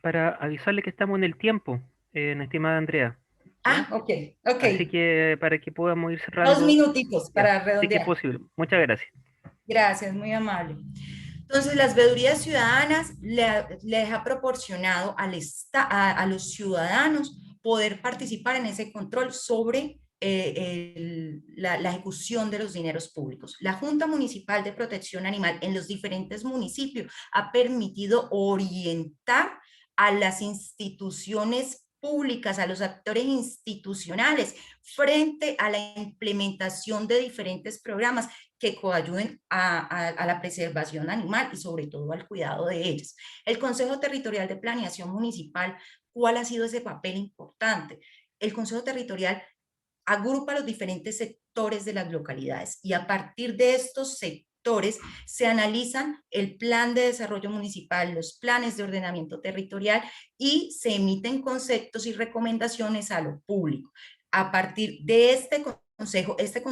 para avisarle que estamos en el tiempo, estimada Andrea. ¿Ya? Ah, ok, ok. Así que para que podamos ir 2 cerrando, minutitos ya, para sí que es redondear. posible. Muchas gracias. Gracias, muy amable. Entonces, las veedurías ciudadanas les ha proporcionado a los ciudadanos poder participar en ese control sobre la ejecución de los dineros públicos. La Junta Municipal de Protección Animal en los diferentes municipios ha permitido orientar a las instituciones públicas, a los actores institucionales, frente a la implementación de diferentes programas que coayuden a la preservación animal y sobre todo al cuidado de ellas. El Consejo Territorial de Planeación Municipal, ¿cuál ha sido ese papel importante? El Consejo Territorial agrupa los diferentes sectores de las localidades y a partir de estos sectores se analizan el plan de desarrollo municipal, los planes de ordenamiento territorial y se emiten conceptos y recomendaciones a lo público. A partir de este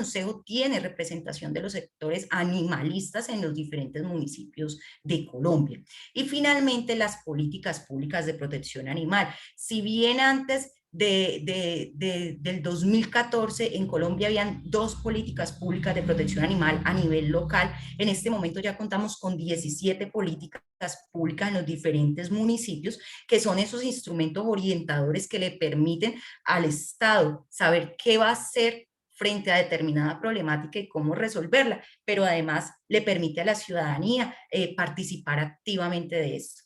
consejo tiene representación de los sectores animalistas en los diferentes municipios de Colombia. Y finalmente, las políticas públicas de protección animal. Si bien antes del 2014 en Colombia habían 2 políticas públicas de protección animal a nivel local, en este momento ya contamos con 17 políticas públicas en los diferentes municipios, que son esos instrumentos orientadores que le permiten al Estado saber qué va a hacer frente a determinada problemática y cómo resolverla, pero además le permite a la ciudadanía participar activamente de esto.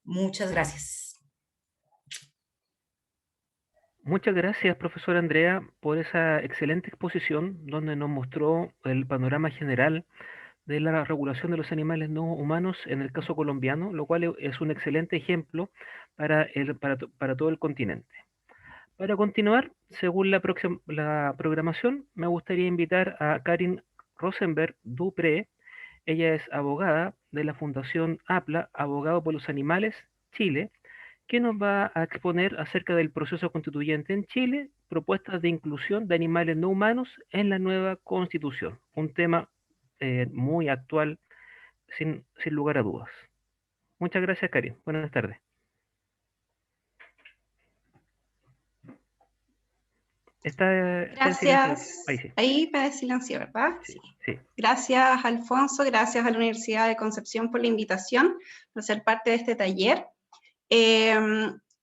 Muchas gracias. Muchas gracias, profesora Andrea, por esa excelente exposición donde nos mostró el panorama general de la regulación de los animales no humanos en el caso colombiano, lo cual es un excelente ejemplo para todo el continente. Para continuar, según la programación, me gustaría invitar a Karin Rosenberg Dupré. Ella es abogada de la Fundación APLA, Abogado por los Animales, Chile, que nos va a exponer acerca del proceso constituyente en Chile, propuestas de inclusión de animales no humanos en la nueva constitución. Un tema muy actual, sin lugar a dudas. Muchas gracias, Karin. Buenas tardes. Está en silencio. Gracias. Ahí sí. Ahí me silencio, ¿verdad? Sí, sí. Gracias, Alfonso. Gracias a la Universidad de Concepción por la invitación a ser parte de este taller.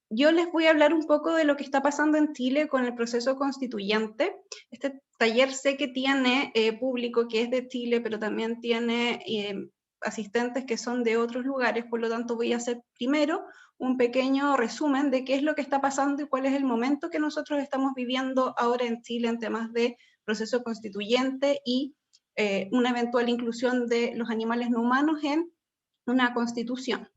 Yo les voy a hablar un poco de lo que está pasando en Chile con el proceso constituyente. Este taller sé que tiene público que es de Chile, pero también tiene asistentes que son de otros lugares, por lo tanto voy a hacer primero un pequeño resumen de qué es lo que está pasando y cuál es el momento que nosotros estamos viviendo ahora en Chile en temas de proceso constituyente y una eventual inclusión de los animales no humanos en una constitución.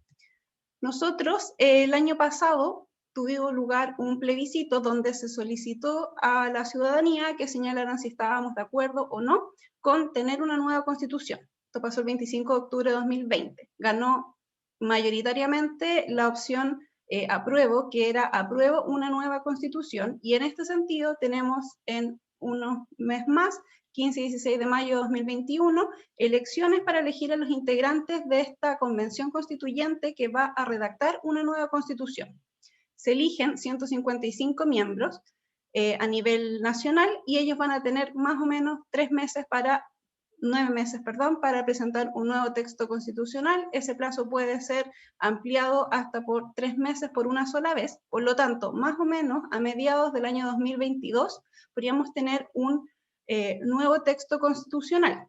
Nosotros el año pasado tuvo lugar un plebiscito donde se solicitó a la ciudadanía que señalaran si estábamos de acuerdo o no con tener una nueva constitución. Esto pasó el 25 de octubre de 2020. Ganó mayoritariamente la opción apruebo, que era apruebo una nueva constitución, y en este sentido tenemos en unos meses más, 15 y 16 de mayo de 2021, elecciones para elegir a los integrantes de esta convención constituyente que va a redactar una nueva constitución. Se eligen 155 miembros a nivel nacional y ellos van a tener más o menos 9 meses para presentar un nuevo texto constitucional. Ese plazo puede ser ampliado hasta por 3 meses por una sola vez. Por lo tanto, más o menos a mediados del año 2022 podríamos tener un nuevo texto constitucional.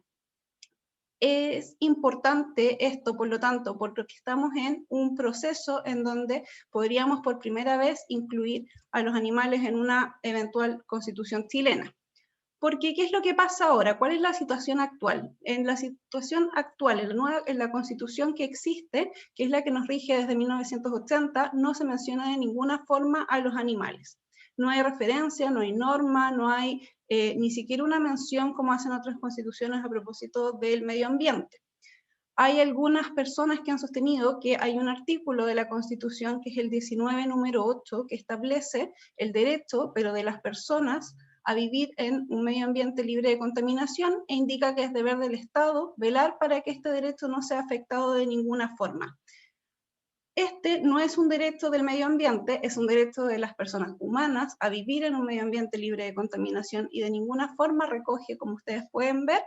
Es importante esto, por lo tanto, porque estamos en un proceso en donde podríamos por primera vez incluir a los animales en una eventual constitución chilena. Porque, ¿qué es lo que pasa ahora? ¿Cuál es la situación actual? En la situación actual, en la constitución que existe, que es la que nos rige desde 1980, no se menciona de ninguna forma a los animales. No hay referencia, no hay norma, no hay ni siquiera una mención como hacen otras constituciones a propósito del medio ambiente. Hay algunas personas que han sostenido que hay un artículo de la Constitución, que es el 19, número 8, que establece el derecho, pero de las personas, a vivir en un medio ambiente libre de contaminación, e indica que es deber del Estado velar para que este derecho no sea afectado de ninguna forma. Este no es un derecho del medio ambiente, es un derecho de las personas humanas a vivir en un medio ambiente libre de contaminación, y de ninguna forma recoge, como ustedes pueden ver,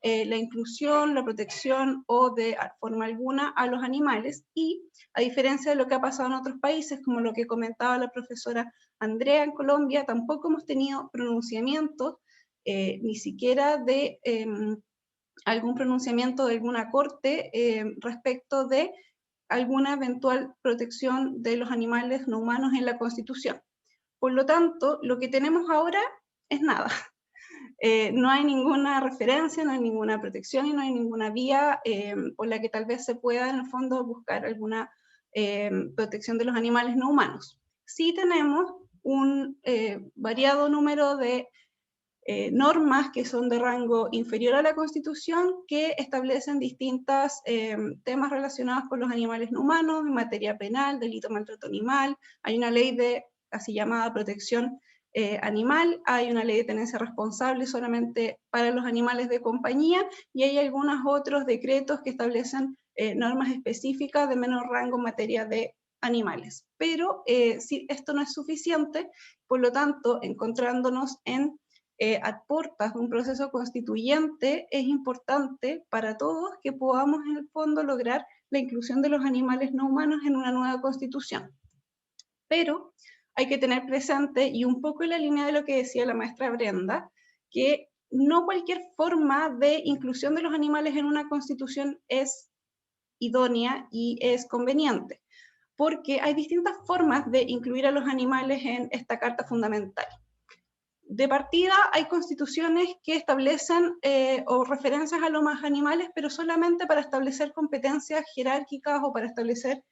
la inclusión, la protección o de forma alguna a los animales, y a diferencia de lo que ha pasado en otros países, como lo que comentaba la profesora Andrea en Colombia, tampoco hemos tenido pronunciamientos, ni siquiera de algún pronunciamiento de alguna corte respecto de alguna eventual protección de los animales no humanos en la Constitución. Por lo tanto, lo que tenemos ahora es nada. No hay ninguna referencia, no hay ninguna protección y no hay ninguna vía por la que tal vez se pueda en el fondo buscar alguna protección de los animales no humanos. Sí tenemos un variado número de normas que son de rango inferior a la Constitución, que establecen distintos temas relacionados con los animales no humanos, en materia penal, delito maltrato animal. Hay una ley de así llamada protección animal, hay una ley de tenencia responsable solamente para los animales de compañía, y hay algunos otros decretos que establecen normas específicas de menor rango en materia de animales. Pero si esto no es suficiente, por lo tanto, encontrándonos a puertas de un proceso constituyente, es importante para todos que podamos en el fondo lograr la inclusión de los animales no humanos en una nueva constitución. Pero hay que tener presente, y un poco en la línea de lo que decía la maestra Brenda, que no cualquier forma de inclusión de los animales en una constitución es idónea y es conveniente, porque hay distintas formas de incluir a los animales en esta Carta Fundamental. De partida hay constituciones que establecen o referencias a los animales, pero solamente para establecer competencias jerárquicas o para establecer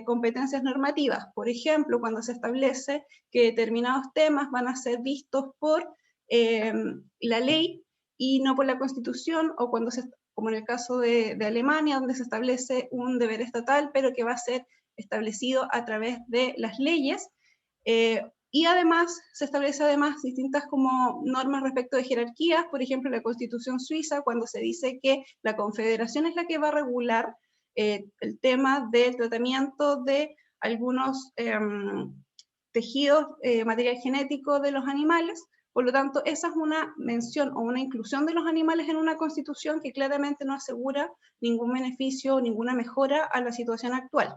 competencias normativas. Por ejemplo, cuando se establece que determinados temas van a ser vistos por la ley y no por la Constitución, o cuando como en el caso de Alemania, donde se establece un deber estatal, pero que va a ser establecido a través de las leyes. Y además, se establece además distintas como normas respecto de jerarquías, por ejemplo, la Constitución suiza, cuando se dice que la Confederación es la que va a regular el tema del tratamiento de algunos tejidos, material genético de los animales. Por lo tanto, esa es una mención o una inclusión de los animales en una Constitución que claramente no asegura ningún beneficio o ninguna mejora a la situación actual.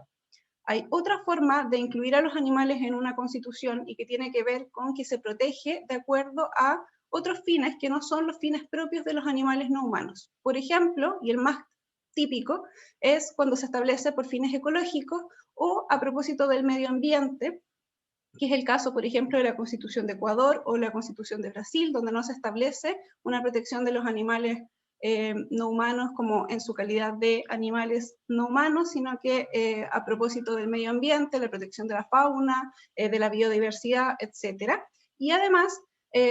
Hay otra forma de incluir a los animales en una constitución y que tiene que ver con que se protege de acuerdo a otros fines que no son los fines propios de los animales no humanos. Por ejemplo, y el más típico, es cuando se establece por fines ecológicos o a propósito del medio ambiente, que es el caso, por ejemplo, de la Constitución de Ecuador o la Constitución de Brasil, donde no se establece una protección de los animales no humanos como en su calidad de animales no humanos, sino que a propósito del medio ambiente, la protección de la fauna, de la biodiversidad, etc. Y además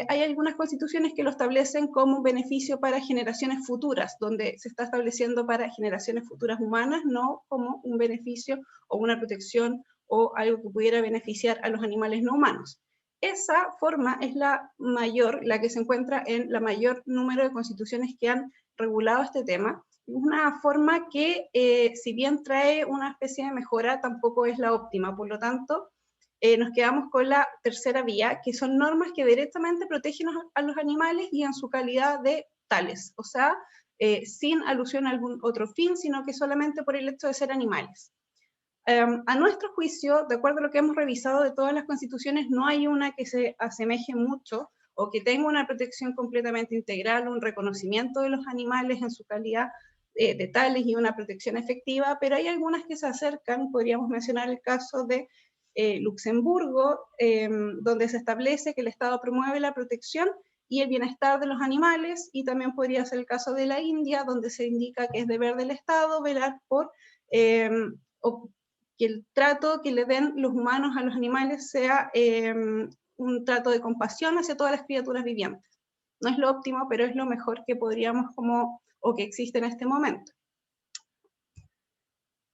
hay algunas constituciones que lo establecen como un beneficio para generaciones futuras, donde se está estableciendo para generaciones futuras humanas, no como un beneficio o una protección o algo que pudiera beneficiar a los animales no humanos. Esa forma es la mayor, la que se encuentra en la mayor número de constituciones que han regulado este tema. Es una forma que, si bien trae una especie de mejora, tampoco es la óptima. Por lo tanto, nos quedamos con la tercera vía, que son normas que directamente protegen a los animales y en su calidad de tales. O sea, sin alusión a algún otro fin, sino que solamente por el hecho de ser animales. A nuestro juicio, de acuerdo a lo que hemos revisado de todas las constituciones, no hay una que se asemeje mucho o que tenga una protección completamente integral, un reconocimiento de los animales en su calidad de tales y una protección efectiva, pero hay algunas que se acercan. Podríamos mencionar el caso de Luxemburgo, donde se establece que el Estado promueve la protección y el bienestar de los animales, y también podría ser el caso de la India, donde se indica que es deber del Estado velar por que el trato que le den los humanos a los animales sea un trato de compasión hacia todas las criaturas vivientes. No es lo óptimo, pero es lo mejor que podríamos o que existe en este momento.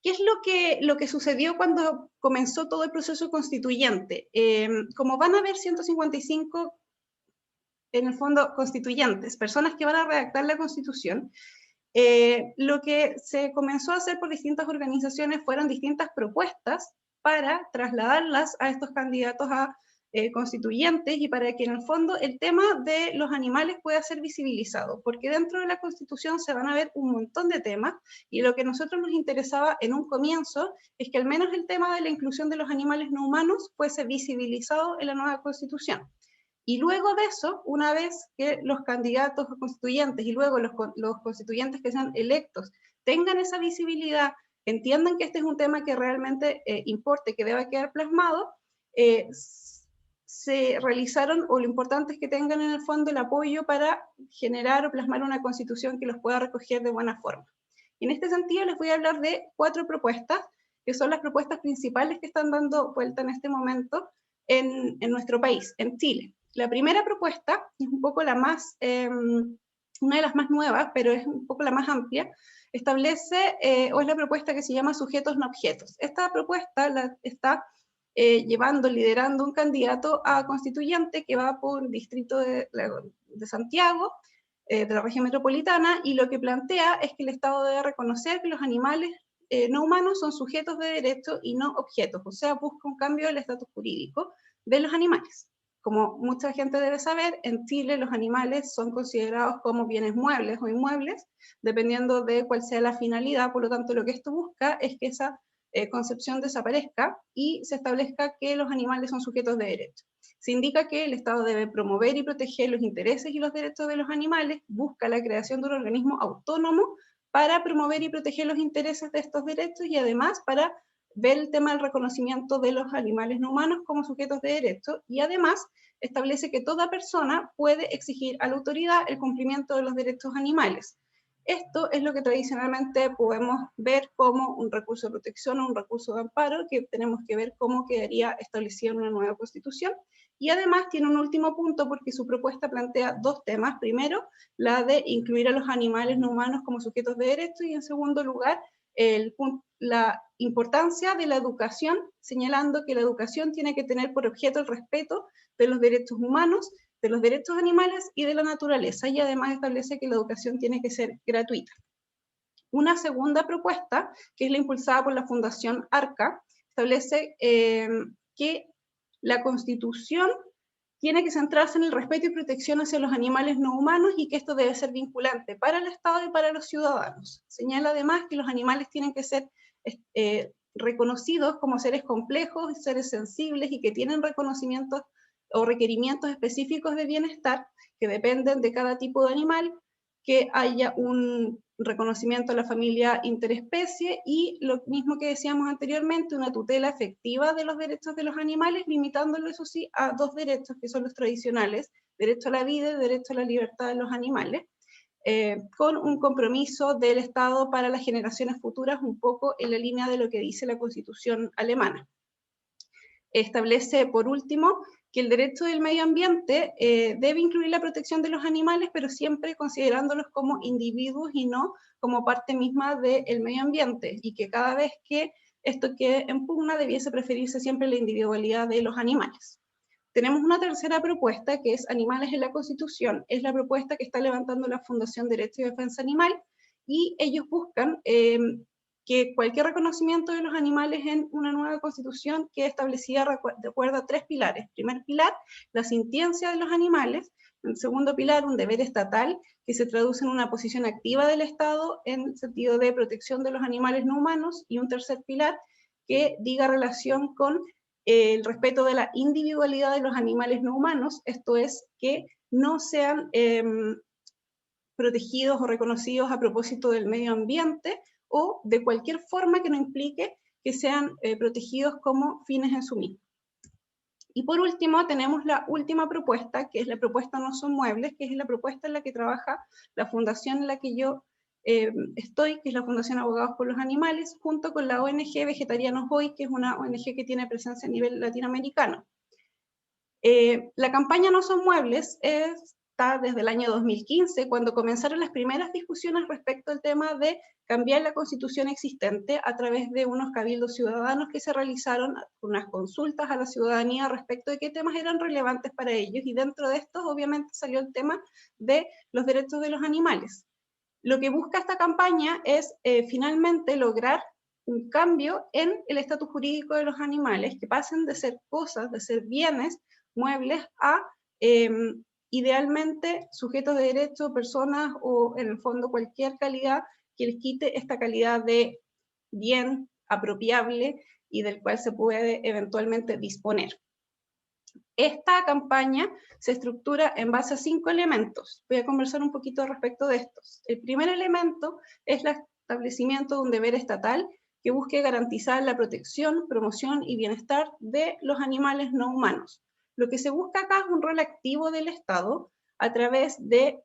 ¿Qué es lo que sucedió cuando comenzó todo el proceso constituyente? Como van a haber 155, en el fondo, constituyentes, personas que van a redactar la Constitución, lo que se comenzó a hacer por distintas organizaciones fueron distintas propuestas para trasladarlas a estos candidatos a constituyentes y para que en el fondo el tema de los animales pueda ser visibilizado, porque dentro de la Constitución se van a ver un montón de temas y lo que a nosotros nos interesaba en un comienzo es que al menos el tema de la inclusión de los animales no humanos fuese visibilizado en la nueva Constitución. Y luego de eso, una vez que los candidatos constituyentes y luego los constituyentes que sean electos tengan esa visibilidad, entiendan que este es un tema que realmente importa y que deba quedar plasmado, se realizaron, o lo importante es que tengan en el fondo el apoyo para generar o plasmar una constitución que los pueda recoger de buena forma. Y en este sentido les voy a hablar de 4 propuestas, que son las propuestas principales que están dando vuelta en este momento en nuestro país, en Chile. La primera propuesta es un poco la más, una de las más nuevas, pero es un poco la más amplia, establece, o es la propuesta que se llama sujetos no objetos. Esta propuesta la está liderando un candidato a constituyente que va por distrito de Santiago, de la región metropolitana, y lo que plantea es que el Estado debe reconocer que los animales no humanos son sujetos de derecho y no objetos, o sea, busca un cambio del estatus jurídico de los animales. Como mucha gente debe saber, en Chile los animales son considerados como bienes muebles o inmuebles, dependiendo de cuál sea la finalidad. Por lo tanto, lo que esto busca es que esa concepción desaparezca y se establezca que los animales son sujetos de derecho. Se indica que el Estado debe promover y proteger los intereses y los derechos de los animales, busca la creación de un organismo autónomo para promover y proteger los intereses de estos derechos y además para ver el tema del reconocimiento de los animales no humanos como sujetos de derecho y además establece que toda persona puede exigir a la autoridad el cumplimiento de los derechos animales. Esto es lo que tradicionalmente podemos ver como un recurso de protección o un recurso de amparo, que tenemos que ver cómo quedaría establecido en una nueva constitución. Y además tiene un último punto porque su propuesta plantea 2 temas. Primero, la de incluir a los animales no humanos como sujetos de derecho y en segundo lugar, la importancia de la educación, señalando que la educación tiene que tener por objeto el respeto de los derechos humanos, de los derechos animales y de la naturaleza, y además establece que la educación tiene que ser gratuita. Una segunda propuesta, que es la impulsada por la Fundación ARCA, establece que la Constitución tiene que centrarse en el respeto y protección hacia los animales no humanos y que esto debe ser vinculante para el Estado y para los ciudadanos. Señala además que los animales tienen que ser reconocidos como seres complejos, seres sensibles y que tienen reconocimientos o requerimientos específicos de bienestar que dependen de cada tipo de animal, que haya un reconocimiento a la familia interespecie y lo mismo que decíamos anteriormente, una tutela efectiva de los derechos de los animales, limitándolo eso sí a 2 derechos que son los tradicionales, derecho a la vida y derecho a la libertad de los animales, con un compromiso del Estado para las generaciones futuras, un poco en la línea de lo que dice la Constitución alemana. Establece, por último, que el derecho del medio ambiente debe incluir la protección de los animales, pero siempre considerándolos como individuos y no como parte misma del medio ambiente, y que cada vez que esto quede en pugna debiese preferirse siempre la individualidad de los animales. Tenemos una tercera propuesta que es Animales en la Constitución, es la propuesta que está levantando la Fundación Derecho y Defensa Animal, y ellos buscan que cualquier reconocimiento de los animales en una nueva constitución quede establecida de acuerdo a 3 pilares. Primer pilar, la sintiencia de los animales. En segundo pilar, un deber estatal que se traduce en una posición activa del Estado en el sentido de protección de los animales no humanos. Y un tercer pilar que diga relación con el respeto de la individualidad de los animales no humanos, esto es, que no sean protegidos o reconocidos a propósito del medio ambiente, o de cualquier forma que no implique que sean protegidos como fines en su mismo. Y por último tenemos la última propuesta, que es la propuesta No Son Muebles, que es la propuesta en la que trabaja la fundación en la que yo estoy, que es la Fundación Abogados por los Animales, junto con la ONG Vegetarianos Hoy, que es una ONG que tiene presencia a nivel latinoamericano. La campaña No Son Muebles está desde el año 2015, cuando comenzaron las primeras discusiones respecto al tema de cambiar la constitución existente a través de unos cabildos ciudadanos que se realizaron, unas consultas a la ciudadanía respecto de qué temas eran relevantes para ellos, y dentro de estos obviamente salió el tema de los derechos de los animales. Lo que busca esta campaña es finalmente lograr un cambio en el estatus jurídico de los animales, que pasen de ser cosas, de ser bienes, muebles, a idealmente sujetos de derecho, personas o en el fondo cualquier calidad que les quite esta calidad de bien apropiable y del cual se puede eventualmente disponer. Esta campaña se estructura en base a 5 elementos. Voy a conversar un poquito respecto de estos. El primer elemento es el establecimiento de un deber estatal que busque garantizar la protección, promoción y bienestar de los animales no humanos. Lo que se busca acá es un rol activo del Estado a través de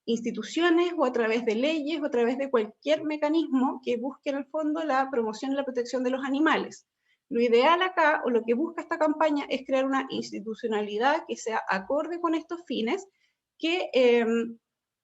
instituciones o a través de leyes o a través de cualquier mecanismo que busque en el fondo la promoción y la protección de los animales. Lo ideal acá, o lo que busca esta campaña, es crear una institucionalidad que sea acorde con estos fines, que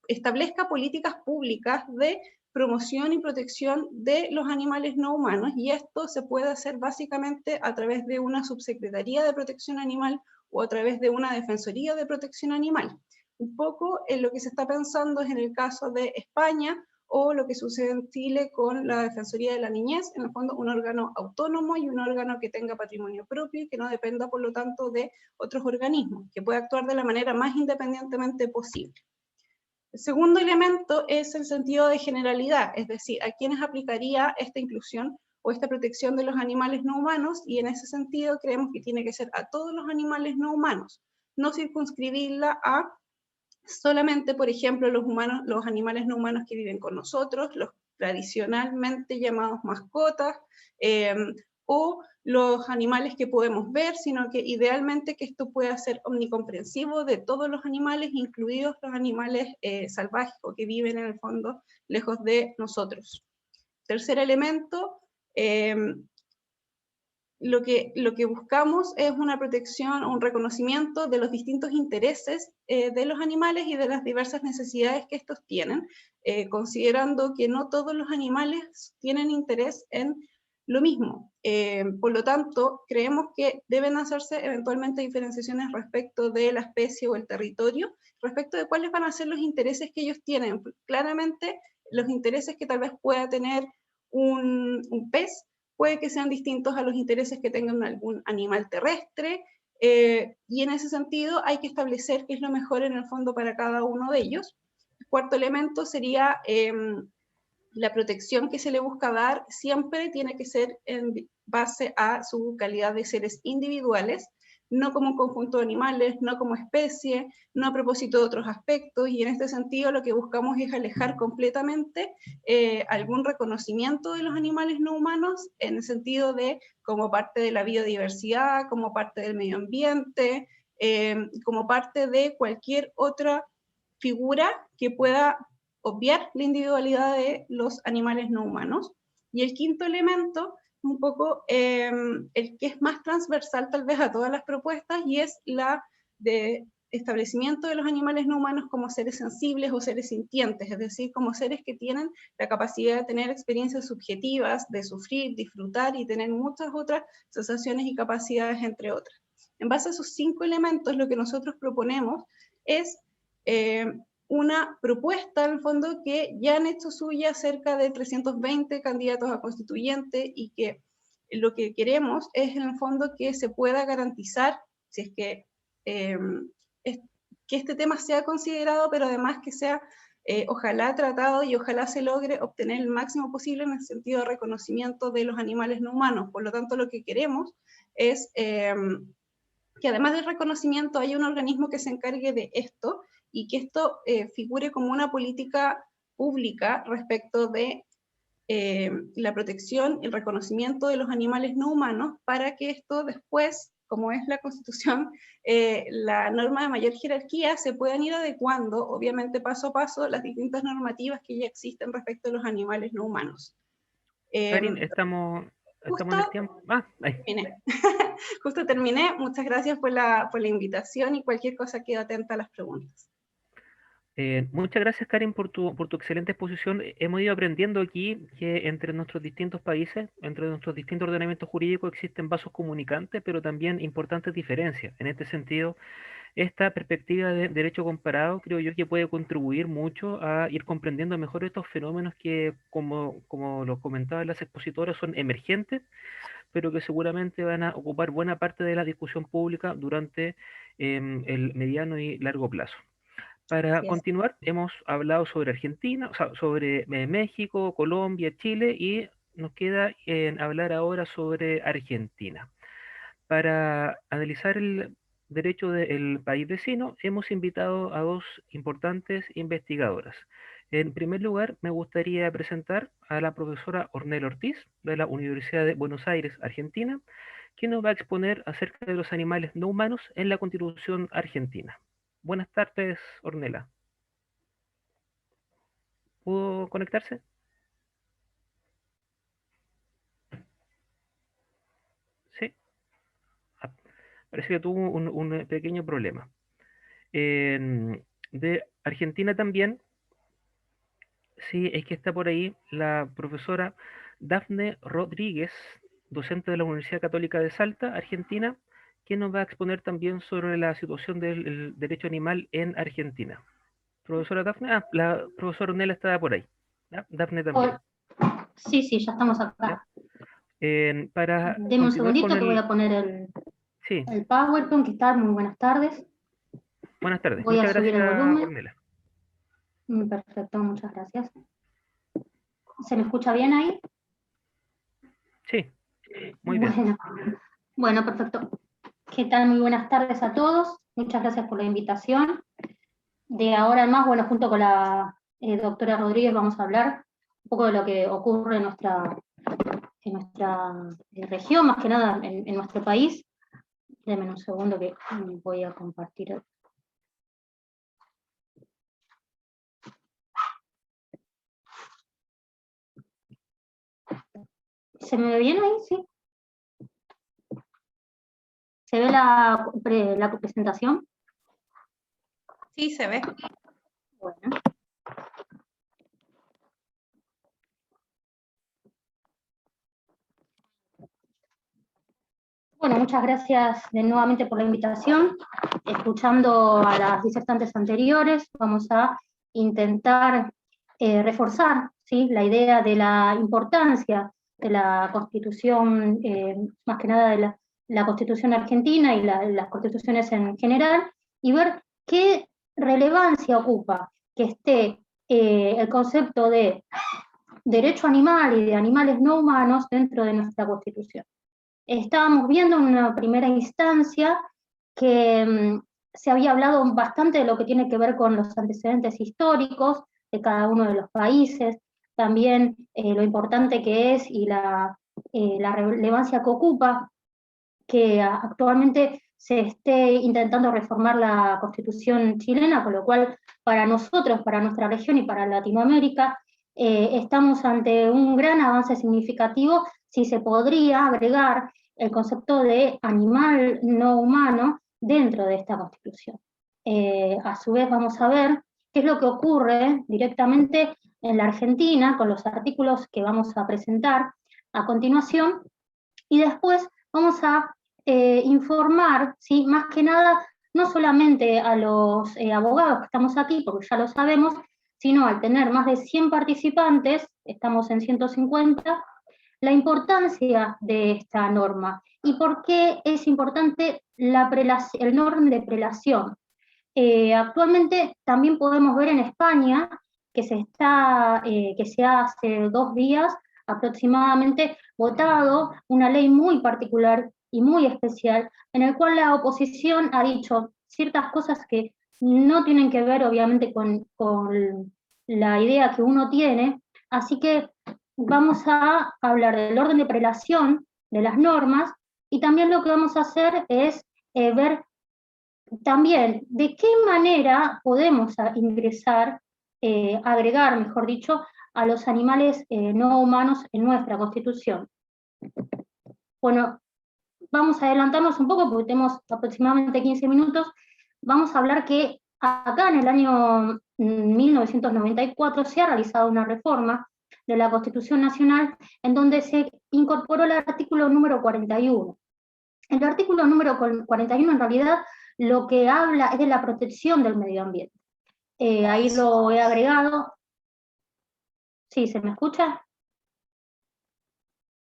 establezca políticas públicas de promoción y protección de los animales no humanos, y esto se puede hacer básicamente a través de una subsecretaría de protección animal o a través de una defensoría de protección animal. Un poco en lo que se está pensando es en el caso de España, o lo que sucede en Chile con la Defensoría de la Niñez, en el fondo un órgano autónomo y un órgano que tenga patrimonio propio y que no dependa por lo tanto de otros organismos, que pueda actuar de la manera más independientemente posible. El segundo elemento es el sentido de generalidad, es decir, a quienes aplicaría esta inclusión o esta protección de los animales no humanos, y en ese sentido creemos que tiene que ser a todos los animales no humanos, no circunscribirla a solamente, por ejemplo, los animales no humanos que viven con nosotros, los tradicionalmente llamados mascotas, o los animales que podemos ver, sino que idealmente que esto pueda ser omnicomprensivo de todos los animales, incluidos los animales salvajes o que viven en el fondo lejos de nosotros. Tercer elemento, lo que buscamos es una protección, un reconocimiento de los distintos intereses de los animales y de las diversas necesidades que estos tienen, considerando que no todos los animales tienen interés en lo mismo. Por lo tanto, creemos que deben hacerse eventualmente diferenciaciones respecto de la especie o el territorio, respecto de cuáles van a ser los intereses que ellos tienen. Claramente, los intereses que tal vez pueda tener un pez puede que sean distintos a los intereses que tengan algún animal terrestre, y en ese sentido hay que establecer qué es lo mejor en el fondo para cada uno de ellos. El cuarto elemento sería la protección que se le busca dar siempre tiene que ser en base a su calidad de seres individuales, no como un conjunto de animales, no como especie, no a propósito de otros aspectos, y en este sentido lo que buscamos es alejar completamente algún reconocimiento de los animales no humanos en el sentido de como parte de la biodiversidad, como parte del medio ambiente, como parte de cualquier otra figura que pueda obviar la individualidad de los animales no humanos. Y el quinto elemento, un poco el que es más transversal tal vez a todas las propuestas, y es la de establecimiento de los animales no humanos como seres sensibles o seres sintientes, es decir, como seres que tienen la capacidad de tener experiencias subjetivas, de sufrir, disfrutar y tener muchas otras sensaciones y capacidades, entre otras. En base a esos 5 elementos, lo que nosotros proponemos es una propuesta, en el fondo, que ya han hecho suya cerca de 320 candidatos a constituyente, y que lo que queremos es, en el fondo, que se pueda garantizar, si es que este tema sea considerado, pero además que sea ojalá tratado y ojalá se logre obtener el máximo posible en el sentido de reconocimiento de los animales no humanos. Por lo tanto, lo que queremos es que además del reconocimiento haya un organismo que se encargue de esto, y que esto figure como una política pública respecto de la protección y el reconocimiento de los animales no humanos, para que esto después, como es la Constitución, la norma de mayor jerarquía, se puedan ir adecuando, obviamente paso a paso, las distintas normativas que ya existen respecto a los animales no humanos. Karin, estamos en el tiempo. Terminé. Justo terminé. Muchas gracias por la invitación, y cualquier cosa quedo atenta a las preguntas. Muchas gracias, Karen, por tu excelente exposición. Hemos ido aprendiendo aquí que entre nuestros distintos países, entre nuestros distintos ordenamientos jurídicos, existen vasos comunicantes, pero también importantes diferencias. En este sentido, esta perspectiva de derecho comparado creo yo que puede contribuir mucho a ir comprendiendo mejor estos fenómenos que, como lo comentaban las expositoras, son emergentes, pero que seguramente van a ocupar buena parte de la discusión pública durante el mediano y largo plazo. Para Así es. continuar, hemos hablado sobre Argentina, o sea, sobre México, Colombia, Chile y nos queda hablar ahora sobre Argentina. Para analizar el derecho del país vecino, hemos invitado a dos importantes investigadoras. En primer lugar, me gustaría presentar a la profesora Ornella Ortiz, de la Universidad de Buenos Aires, Argentina, quien nos va a exponer acerca de los animales no humanos en la Constitución argentina. Buenas tardes, Ornella. ¿Pudo conectarse? Sí. Ah, parece que tuvo un pequeño problema. De Argentina también, sí, es que está por ahí la profesora Dafne Rodríguez, docente de la Universidad Católica de Salta, Argentina, quien nos va a exponer también sobre la situación del derecho animal en Argentina. Profesora Dafne, la profesora Ornella está por ahí. ¿Ya? Dafne también. Sí, sí, ya estamos ¿Ya? acá. Para Deme un continuar con segundito que voy a poner Sí, el PowerPoint. ¿Qué tal? Muy buenas tardes. buenas tardes. Voy a Muchas subir el gracias, volumen. Ornella. Perfecto, muchas gracias. ¿Se me escucha bien ahí? Sí, muy bien. Bueno, perfecto. ¿Qué tal? Muy buenas tardes a todos. Muchas gracias por la invitación. De ahora en más, bueno, junto con la doctora Rodríguez vamos a hablar un poco de lo que ocurre en nuestra región, más que nada en nuestro país. Denme un segundo que voy a compartir. ¿Se me ve bien ahí? Sí. ¿Se ve la presentación? Sí, se ve. Bueno. Bueno, muchas gracias nuevamente por la invitación. Escuchando a las disertantes anteriores, vamos a intentar reforzar, ¿sí?, la idea de la importancia de la Constitución, más que nada de la Constitución argentina y las constituciones en general, y ver qué relevancia ocupa que esté el concepto de derecho animal y de animales no humanos dentro de nuestra Constitución. Estábamos viendo en una primera instancia que se había hablado bastante de lo que tiene que ver con los antecedentes históricos de cada uno de los países, también lo importante que es y la relevancia que ocupa que actualmente se esté intentando reformar la Constitución chilena, con lo cual para nosotros, para nuestra región y para Latinoamérica, estamos ante un gran avance significativo si se podría agregar el concepto de animal no humano dentro de esta Constitución. A su vez vamos a ver qué es lo que ocurre directamente en la Argentina con los artículos que vamos a presentar a continuación, y después vamos a informar, ¿sí?, más que nada, no solamente a los abogados que estamos aquí, porque ya lo sabemos, sino al tener más de 100 participantes, estamos en 150, la importancia de esta norma y por qué es importante el orden de prelación. Actualmente también podemos ver en España que se ha hace 2 días aproximadamente votado una ley muy particular y muy especial, en el cual la oposición ha dicho ciertas cosas que no tienen que ver obviamente con la idea que uno tiene, así que vamos a hablar del orden de prelación de las normas, y también lo que vamos a hacer es ver también de qué manera podemos ingresar, agregar, mejor dicho, a los animales no humanos en nuestra Constitución. Bueno, vamos a adelantarnos un poco porque tenemos aproximadamente 15 minutos. Vamos a hablar que acá en el año 1994 se ha realizado una reforma de la Constitución Nacional en donde se incorporó el artículo número 41. El artículo número 41 en realidad lo que habla es de la protección del medio ambiente. Ahí lo he agregado. ¿Sí, se me escucha?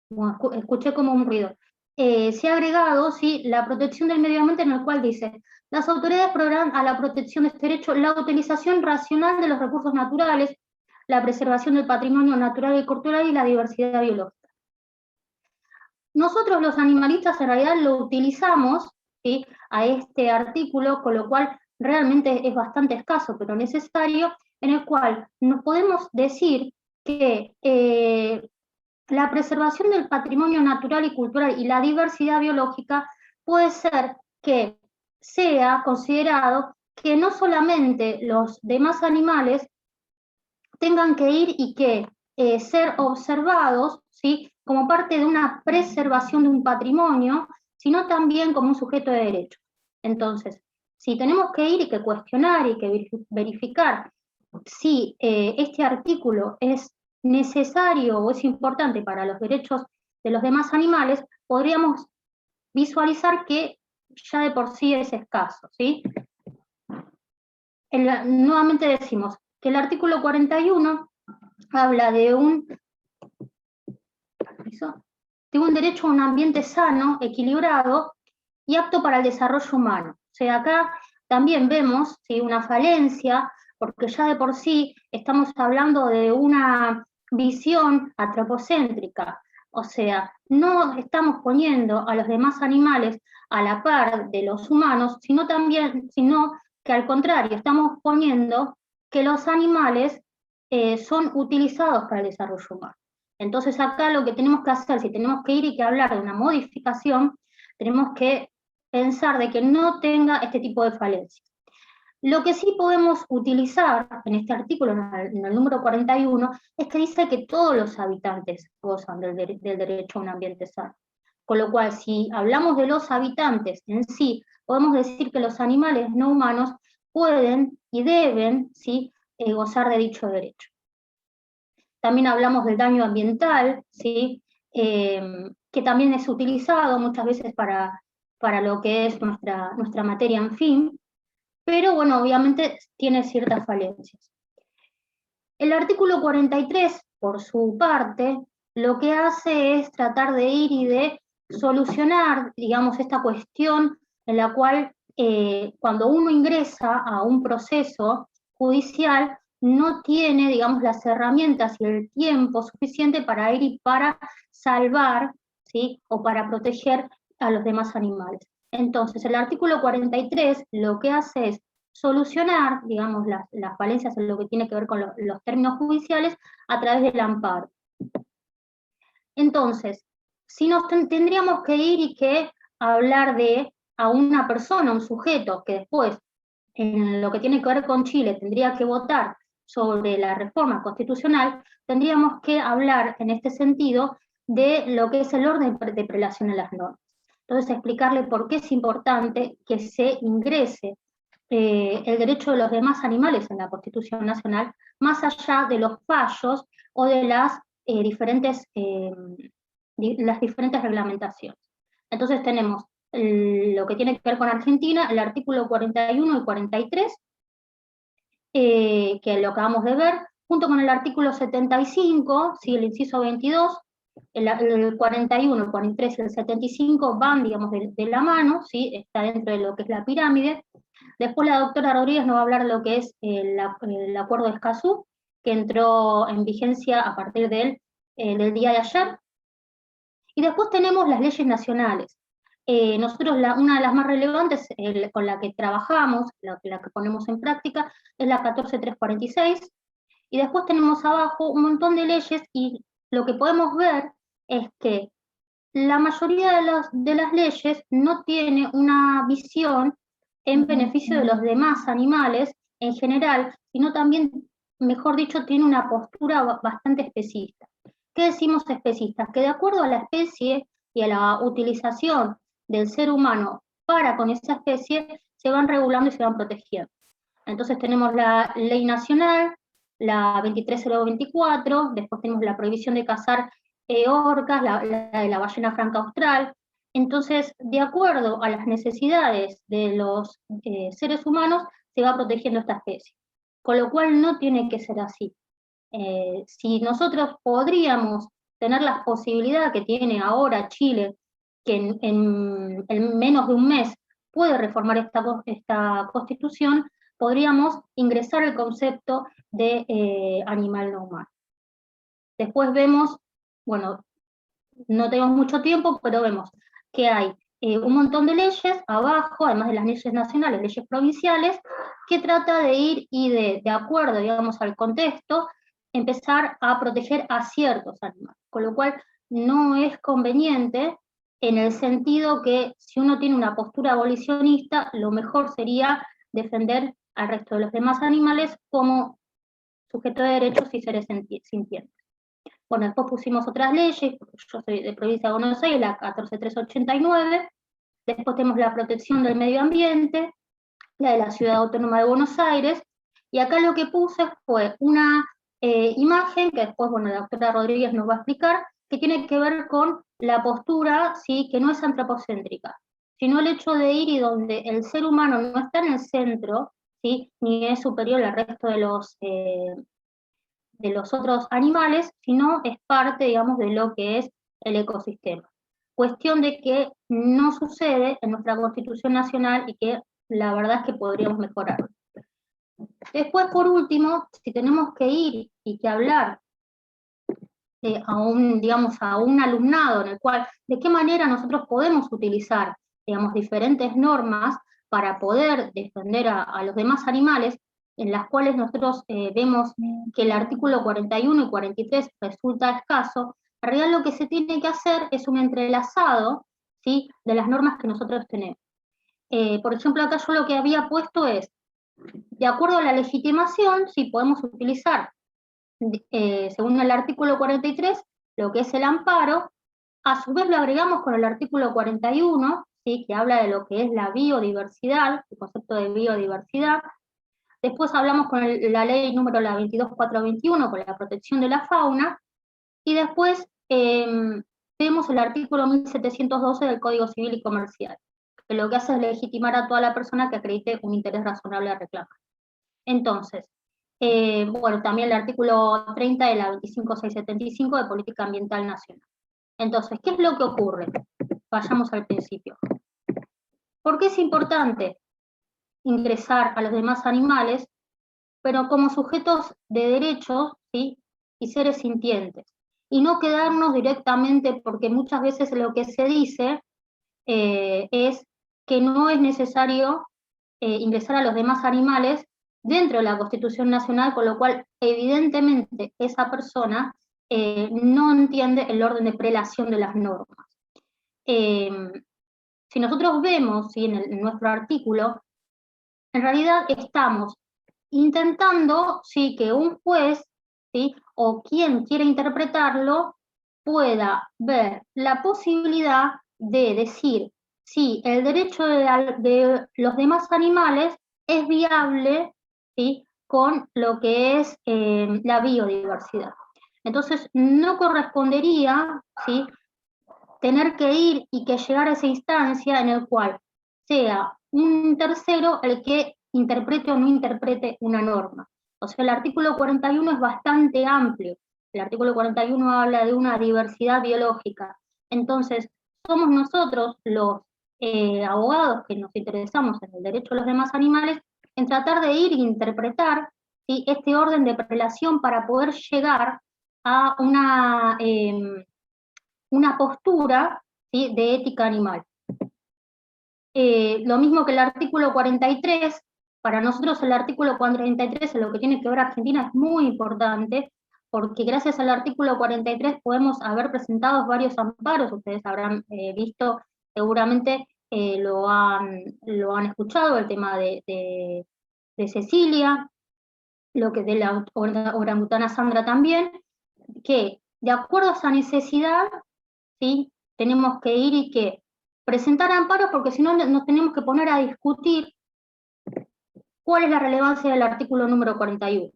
Bueno, escuché como un ruido. Se ha agregado, sí, la protección del medio ambiente, en el cual dice: las autoridades proveerán a la protección de este derecho la utilización racional de los recursos naturales, la preservación del patrimonio natural y cultural y la diversidad biológica. Nosotros los animalistas en realidad lo utilizamos, ¿sí?, a este artículo, con lo cual realmente es bastante escaso, pero necesario, en el cual nos podemos decir que la preservación del patrimonio natural y cultural y la diversidad biológica puede ser que sea considerado que no solamente los demás animales tengan que ir y que ser observados, ¿sí?, como parte de una preservación de un patrimonio, sino también como un sujeto de derecho. Entonces, si tenemos que ir y que cuestionar y que verificar si este artículo es necesario o es importante para los derechos de los demás animales, podríamos visualizar que ya de por sí es escaso, ¿sí? Nuevamente decimos que el artículo 41 habla de un derecho a un ambiente sano, equilibrado y apto para el desarrollo humano. O sea, acá también vemos, ¿sí?, una falencia, porque ya de por sí estamos hablando de una visión antropocéntrica. O sea, no estamos poniendo a los demás animales a la par de los humanos, sino que al contrario, estamos poniendo que los animales son utilizados para el desarrollo humano. Entonces acá lo que tenemos que hacer, si tenemos que ir y que hablar de una modificación, tenemos que pensar de que no tenga este tipo de falencias. Lo que sí podemos utilizar en este artículo, en el número 41, es que dice que todos los habitantes gozan del derecho a un ambiente sano. Con lo cual, si hablamos de los habitantes en sí, podemos decir que los animales no humanos pueden y deben, ¿sí?, gozar de dicho derecho. También hablamos del daño ambiental, ¿sí?, que también es utilizado muchas veces para lo que es nuestra materia en fin, pero bueno, obviamente tiene ciertas falencias. El artículo 43, por su parte, lo que hace es tratar de ir y de solucionar, digamos, esta cuestión en la cual cuando uno ingresa a un proceso judicial, no tiene, digamos, las herramientas y el tiempo suficiente para ir y para salvar, ¿sí?, o para proteger a los demás animales. Entonces, el artículo 43 lo que hace es solucionar, digamos, las falencias en lo que tiene que ver con los términos judiciales a través del amparo. Entonces, si tendríamos que ir y que hablar a una persona, un sujeto, que después, en lo que tiene que ver con Chile, tendría que votar sobre la reforma constitucional, tendríamos que hablar en este sentido de lo que es el orden de prelación en las normas. Entonces, explicarle por qué es importante que se ingrese el derecho de los demás animales en la Constitución Nacional, más allá de los fallos o de las diferentes reglamentaciones. Entonces tenemos lo que tiene que ver con Argentina, el artículo 41 y 43, que lo acabamos de ver, junto con el artículo 75, ¿sí?, el inciso 22, el 41, el 43 y el 75 van, digamos, de la mano, ¿sí?, está dentro de lo que es la pirámide. Después la doctora Rodríguez nos va a hablar de lo que es el acuerdo de Escazú, que entró en vigencia a partir del día de ayer. Y después tenemos las leyes nacionales. Nosotros una de las más relevantes con la que trabajamos, la que ponemos en práctica, es la 14346, y después tenemos abajo un montón de leyes, y lo que podemos ver es que la mayoría de las leyes no tiene una visión en beneficio de los demás animales en general, sino también, mejor dicho, tiene una postura bastante especista. ¿Qué decimos especista? Que de acuerdo a la especie y a la utilización del ser humano para con esa especie, se van regulando y se van protegiendo. Entonces tenemos la ley nacional, la 23024, después tenemos la prohibición de cazar orcas, la de la ballena franca austral. Entonces, de acuerdo a las necesidades de los seres humanos, se va protegiendo esta especie. Con lo cual no tiene que ser así. Si nosotros podríamos tener la posibilidad que tiene ahora Chile, que en menos de un mes puede reformar esta constitución, podríamos ingresar el concepto de animal no humano. Después vemos, bueno, no tenemos mucho tiempo, pero vemos que hay un montón de leyes abajo, además de las leyes nacionales, leyes provinciales, que trata de ir y de acuerdo, digamos, al contexto, empezar a proteger a ciertos animales, con lo cual no es conveniente en el sentido que si uno tiene una postura abolicionista, lo mejor sería defender al resto de los demás animales como sujeto de derechos y seres sintientes. Bueno, después pusimos otras leyes, yo soy de provincia de Buenos Aires, la 14389, después tenemos la protección del medio ambiente, la de la Ciudad Autónoma de Buenos Aires, y acá lo que puse fue una imagen que después, bueno, la doctora Rodríguez nos va a explicar, que tiene que ver con la postura, ¿sí?, que no es antropocéntrica, sino el hecho de ir y donde el ser humano no está en el centro, ¿sí?, ni es superior al resto de los otros animales, sino es parte, digamos, de lo que es el ecosistema. Cuestión de que no sucede en nuestra Constitución Nacional y que la verdad es que podríamos mejorar. Después, por último, si tenemos que ir y que hablar digamos, a un alumnado en el cual, de qué manera nosotros podemos utilizar, digamos, diferentes normas para poder defender a los demás animales, en las cuales nosotros vemos que el artículo 41 y 43 resulta escaso, en realidad lo que se tiene que hacer es un entrelazado, ¿sí?, de las normas que nosotros tenemos. Por ejemplo, acá yo lo que había puesto es, de acuerdo a la legitimación, sí podemos utilizar, según el artículo 43, lo que es el amparo, a su vez lo agregamos con el artículo 41, ¿sí?, que habla de lo que es la biodiversidad, el concepto de biodiversidad. Después hablamos con la ley número 22421, con la protección de la fauna, y después vemos el artículo 1712 del Código Civil y Comercial, que lo que hace es legitimar a toda la persona que acredite un interés razonable a reclamar. Entonces, bueno, también el artículo 30 de la 25675 de Política Ambiental Nacional. Entonces, ¿qué es lo que ocurre? Vayamos al principio. ¿Por qué es importante ingresar a los demás animales, pero como sujetos de derechos, ¿sí?, y seres sintientes? Y no quedarnos directamente, porque muchas veces lo que se dice es que no es necesario ingresar a los demás animales dentro de la Constitución Nacional, con lo cual evidentemente esa persona no entiende el orden de prelación de las normas. Si nosotros vemos, ¿sí?, en nuestro artículo, en realidad estamos intentando, ¿sí?, que un juez, ¿sí?, o quien quiera interpretarlo, pueda ver la posibilidad de decir si el derecho de los demás animales es viable, ¿sí?, con lo que es la biodiversidad. Entonces, no correspondería, ¿sí?, tener que ir y que llegar a esa instancia en el cual sea un tercero el que interprete o no interprete una norma. O sea, el artículo 41 es bastante amplio. El artículo 41 habla de una diversidad biológica. Entonces, somos nosotros los abogados que nos interesamos en el derecho de los demás animales en tratar de ir e interpretar, ¿sí?, este orden de prelación para poder llegar a una postura, ¿sí?, de ética animal. Lo mismo que el artículo 43, para nosotros el artículo 43 en lo que tiene que ver Argentina es muy importante, porque gracias al artículo 43 podemos haber presentado varios amparos, ustedes habrán visto, seguramente lo han escuchado, el tema de Cecilia, lo que de la orangutana Sandra también, que de acuerdo a esa necesidad, ¿sí?, tenemos que ir y que presentar amparos, porque si no nos tenemos que poner a discutir ¿cuál es la relevancia del artículo número 41?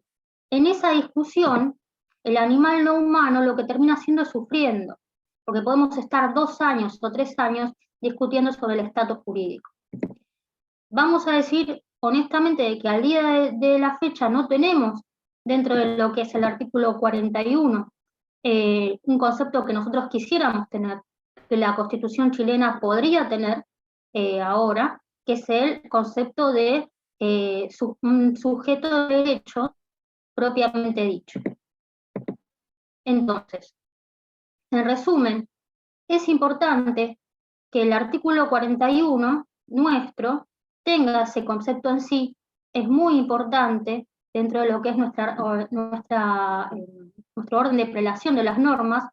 En esa discusión, el animal no humano lo que termina haciendo es sufriendo, porque podemos estar 2 años o 3 años discutiendo sobre el estatus jurídico. Vamos a decir honestamente de que al día de la fecha no tenemos dentro de lo que es el artículo 41 un concepto que nosotros quisiéramos tener, que la Constitución chilena podría tener ahora, que es el concepto de un sujeto de derecho propiamente dicho. Entonces, en resumen, es importante que el artículo 41 nuestro tenga ese concepto en sí, es muy importante dentro de lo que es nuestro orden de prelación de las normas,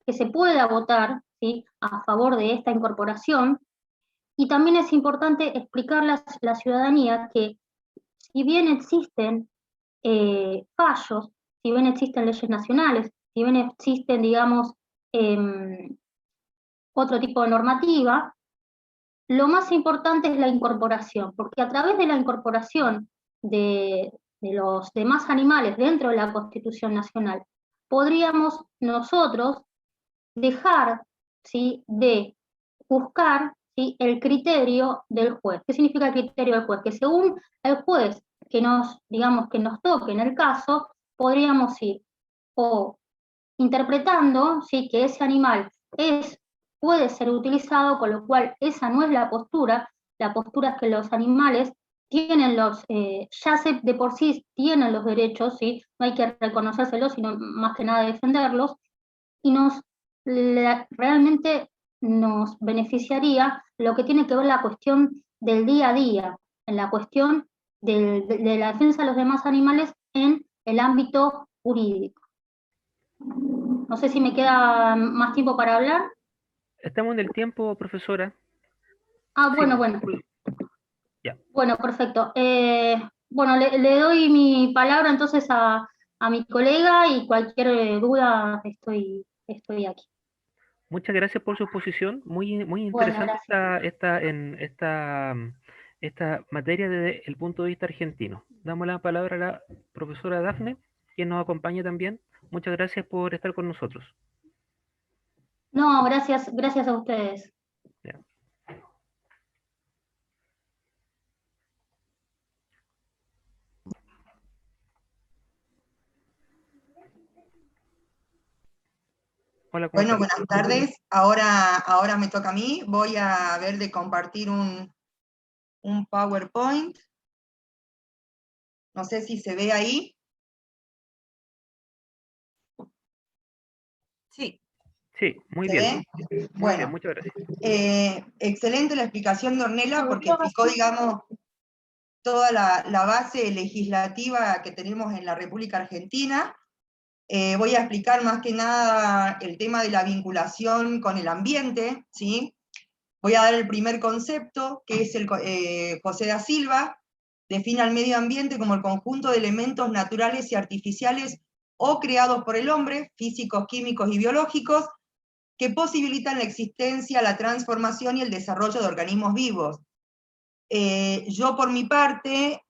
que se pueda votar, ¿sí?, a favor de esta incorporación, y también es importante explicarle a la ciudadanía que si bien existen fallos, si bien existen leyes nacionales, si bien existen, digamos, otro tipo de normativa, lo más importante es la incorporación, porque a través de la incorporación de los demás animales dentro de la Constitución Nacional, podríamos nosotros dejar, ¿sí?, de buscar, ¿sí?, el criterio del juez. ¿Qué significa el criterio del juez? Que según el juez que nos, digamos, que nos toque en el caso, podríamos ir o interpretando, ¿sí?, que ese animal puede ser utilizado, con lo cual esa no es la postura es que los animales tienen ya de por sí tienen los derechos, ¿sí?, no hay que reconocérselos, sino más que nada defenderlos, y realmente nos beneficiaría lo que tiene que ver la cuestión del día a día, en la cuestión de la defensa de los demás animales en el ámbito jurídico. No sé si me queda más tiempo para hablar. Estamos en el tiempo, profesora. Ah, bueno, Sí. bueno. Ya. Bueno, perfecto. Bueno, le doy mi palabra entonces a mi colega, y cualquier duda estoy aquí. Muchas gracias por su exposición. Muy, muy Bueno, interesante esta materia desde el punto de vista argentino. Damos la palabra a la profesora Dafne, quien nos acompaña también. Muchas gracias por estar con nosotros. No, gracias a ustedes. Ya. Hola, ¿cómo Bueno, estás? buenas tardes. Ahora me toca a mí. Voy a ver de compartir un PowerPoint. No sé si se ve ahí. Sí. Sí, muy ¿Se bien. ve? Muy Bueno, bien, muchas gracias. excelente la explicación de Ornella, porque explicó, digamos, toda la base legislativa que tenemos en la República Argentina. Voy a explicar más que nada el tema de la vinculación con el ambiente, ¿sí? Voy a dar el primer concepto, que es José da Silva, define al medio ambiente como el conjunto de elementos naturales y artificiales o creados por el hombre, físicos, químicos y biológicos, que posibilitan la existencia, la transformación y el desarrollo de organismos vivos. Yo, por mi parte,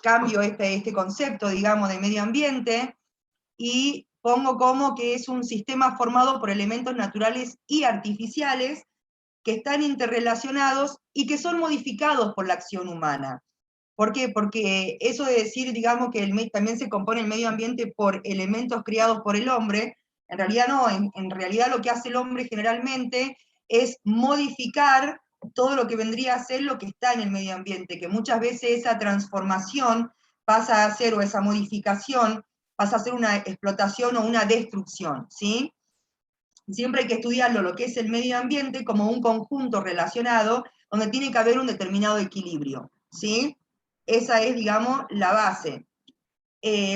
cambio este concepto, digamos, de medio ambiente, y pongo como que es un sistema formado por elementos naturales y artificiales que están interrelacionados y que son modificados por la acción humana. ¿Por qué? Porque eso de decir, digamos, que también se compone el medio ambiente por elementos creados por el hombre, en realidad no, en realidad lo que hace el hombre generalmente es modificar todo lo que vendría a ser lo que está en el medio ambiente, que muchas veces esa transformación pasa a ser, o esa modificación, pasa a ser una explotación o una destrucción, ¿sí? Siempre hay que estudiarlo, lo que es el medio ambiente, como un conjunto relacionado, donde tiene que haber un determinado equilibrio, ¿sí? Esa es, digamos, la base.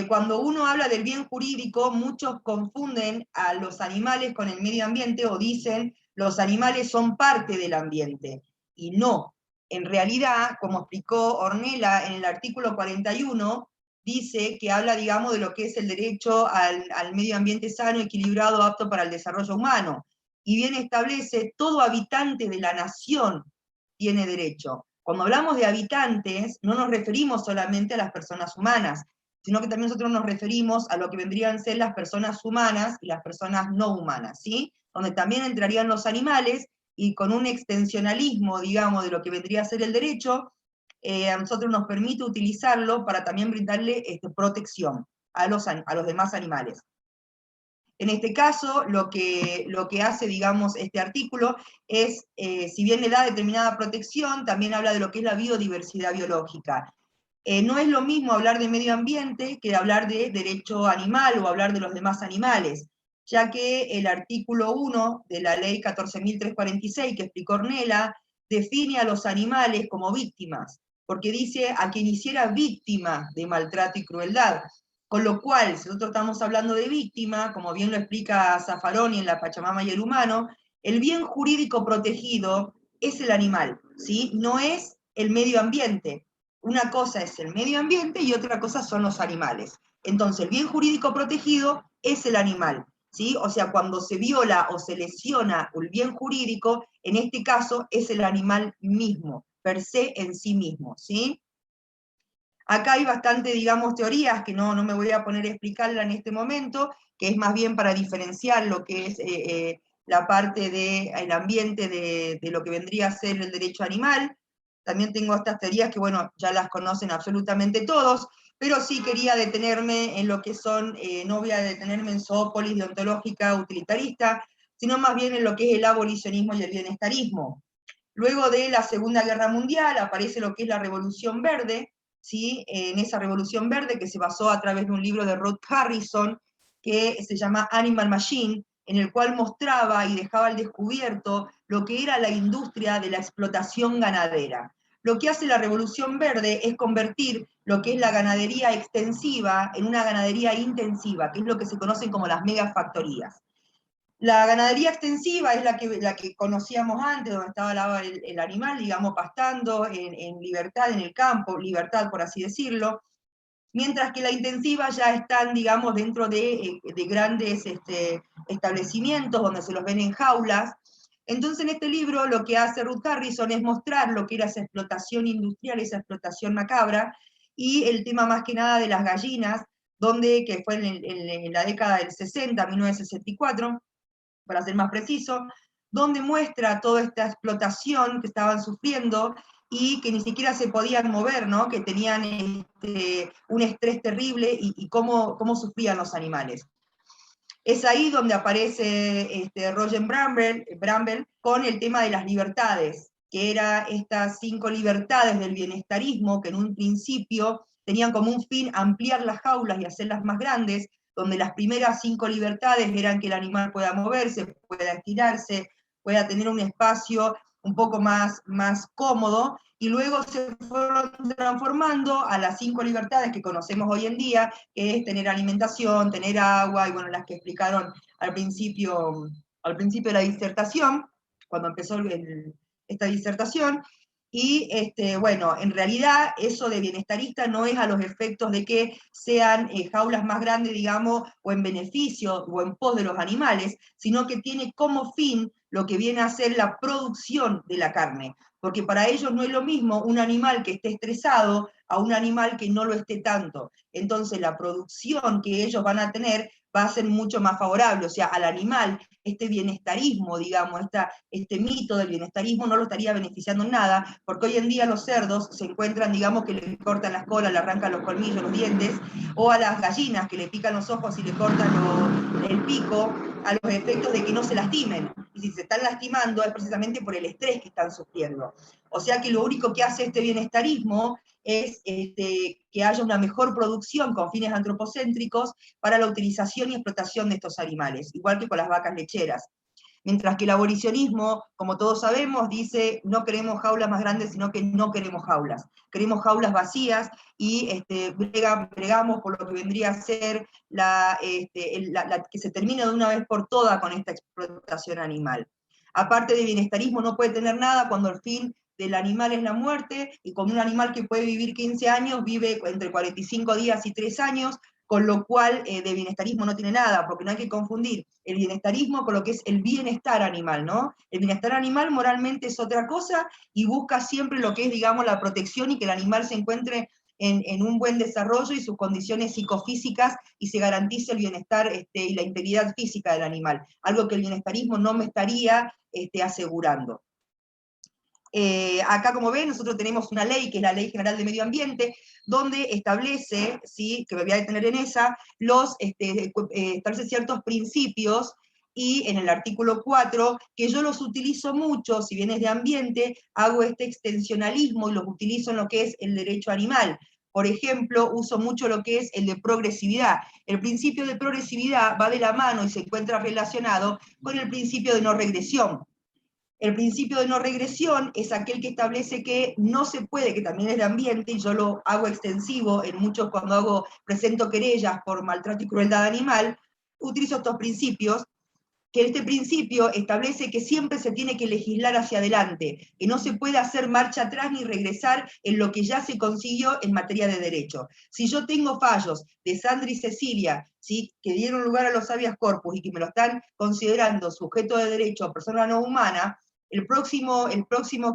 Cuando uno habla del bien jurídico, muchos confunden a los animales con el medio ambiente, o dicen los animales son parte del ambiente, y no. En realidad, como explicó Ornella en el artículo 41, dice que habla, digamos, de lo que es el derecho al medio ambiente sano, equilibrado, apto para el desarrollo humano. Y bien establece, todo habitante de la nación tiene derecho. Cuando hablamos de habitantes, no nos referimos solamente a las personas humanas, sino que también nosotros nos referimos a lo que vendrían a ser las personas humanas y las personas no humanas, ¿sí? Donde también entrarían los animales, y con un extensionalismo, digamos, de lo que vendría a ser el derecho, a nosotros nos permite utilizarlo para también brindarle protección a los demás animales. En este caso, lo que hace, digamos, este artículo es, si bien le da determinada protección, también habla de lo que es la biodiversidad biológica. No es lo mismo hablar de medio ambiente que hablar de derecho animal o hablar de los demás animales, ya que el artículo 1 de la ley 14.346 que explicó Ornella, define a los animales como víctimas, porque dice a quien hiciera víctima de maltrato y crueldad. Con lo cual, si nosotros estamos hablando de víctima, como bien lo explica Zaffaroni en La Pachamama y el humano, el bien jurídico protegido es el animal, ¿sí? No es el medio ambiente. Una cosa es el medio ambiente y otra cosa son los animales. Entonces, el bien jurídico protegido es el animal, ¿sí? O sea, cuando se viola o se lesiona el bien jurídico, en este caso es el animal mismo, per se en sí mismo, ¿sí? Acá hay bastante, digamos, teorías que no me voy a poner a explicarla en este momento, que es más bien para diferenciar lo que es la parte del ambiente de lo que vendría a ser el derecho animal. También tengo estas teorías que, bueno, ya las conocen absolutamente todos, pero sí quería detenerme en lo que son, no voy a detenerme en zoópolis deontológica utilitarista, sino más bien en lo que es el abolicionismo y el bienestarismo. Luego de la Segunda Guerra Mundial aparece lo que es la Revolución Verde, ¿sí? En esa Revolución Verde que se basó a través de un libro de Rod Harrison, que se llama Animal Machine, en el cual mostraba y dejaba al descubierto lo que era la industria de la explotación ganadera. Lo que hace la Revolución Verde es convertir lo que es la ganadería extensiva en una ganadería intensiva, que es lo que se conocen como las megafactorías. La ganadería extensiva es la que conocíamos antes, donde estaba el animal, digamos, pastando en libertad en el campo, libertad por así decirlo, mientras que la intensiva ya están, digamos, dentro de grandes establecimientos donde se los ven en jaulas. Entonces, en este libro lo que hace Ruth Harrison es mostrar lo que era esa explotación industrial, esa explotación macabra, y el tema más que nada de las gallinas, que fue en la década del 60, 1964, para ser más preciso, donde muestra toda esta explotación que estaban sufriendo y que ni siquiera se podían mover, ¿no? Que tenían un estrés terrible y cómo sufrían los animales. Es ahí donde aparece Roger Bramble con el tema de las libertades, que eran estas 5 libertades del bienestarismo, que en un principio tenían como un fin ampliar las jaulas y hacerlas más grandes, donde las primeras 5 libertades eran que el animal pueda moverse, pueda estirarse, pueda tener un espacio un poco más cómodo, y luego se fueron transformando a las 5 libertades que conocemos hoy en día, que es tener alimentación, tener agua, y bueno, las que explicaron al principio de la disertación, cuando empezó esta disertación. Y bueno, en realidad eso de bienestarista no es a los efectos de que sean jaulas más grandes, digamos, o en beneficio o en pos de los animales, sino que tiene como fin lo que viene a ser la producción de la carne, porque para ellos no es lo mismo un animal que esté estresado a un animal que no lo esté tanto. Entonces la producción que ellos van a tener va a ser mucho más favorable, o sea, al animal, este bienestarismo, digamos, este mito del bienestarismo no lo estaría beneficiando en nada, porque hoy en día los cerdos se encuentran, digamos, que le cortan las colas, le arrancan los colmillos, los dientes, o a las gallinas que le pican los ojos y le cortan el pico, a los efectos de que no se lastimen. Y si se están lastimando es precisamente por el estrés que están sufriendo. O sea que lo único que hace este bienestarismo es que haya una mejor producción con fines antropocéntricos para la utilización y explotación de estos animales, igual que con las vacas lecheras. Mientras que el abolicionismo, como todos sabemos, dice no queremos jaulas más grandes, sino que no queremos jaulas jaulas vacías, y bregamos por lo que vendría a ser que se termine de una vez por todas con esta explotación animal. Aparte de bienestarismo no puede tener nada cuando el fin del animal es la muerte, y con un animal que puede vivir 15 años, vive entre 45 días y 3 años, con lo cual de bienestarismo no tiene nada, porque no hay que confundir el bienestarismo con lo que es el bienestar animal, ¿no? El bienestar animal moralmente es otra cosa y busca siempre lo que es, digamos, la protección y que el animal se encuentre en un buen desarrollo y sus condiciones psicofísicas y se garantice el bienestar y la integridad física del animal, algo que el bienestarismo no me estaría asegurando. Acá, como ven, nosotros tenemos una ley, que es la Ley General de Medio Ambiente, donde establece, ¿sí?, que me voy a detener en esa, establece ciertos principios, y en el artículo 4, que yo los utilizo mucho, si bien es de ambiente, hago este extensionalismo y los utilizo en lo que es el derecho animal. Por ejemplo, uso mucho lo que es el de progresividad. El principio de progresividad va de la mano y se encuentra relacionado con el principio de no regresión. El principio de no regresión es aquel que establece que no se puede, que también es de ambiente, y yo lo hago extensivo en muchos cuando presento querellas por maltrato y crueldad animal, utilizo estos principios, que este principio establece que siempre se tiene que legislar hacia adelante, que no se puede hacer marcha atrás ni regresar en lo que ya se consiguió en materia de derecho. Si yo tengo fallos de Sandra y Cecilia, ¿sí?, que dieron lugar a los habeas corpus y que me lo están considerando sujeto de derecho o persona no humana, el próximo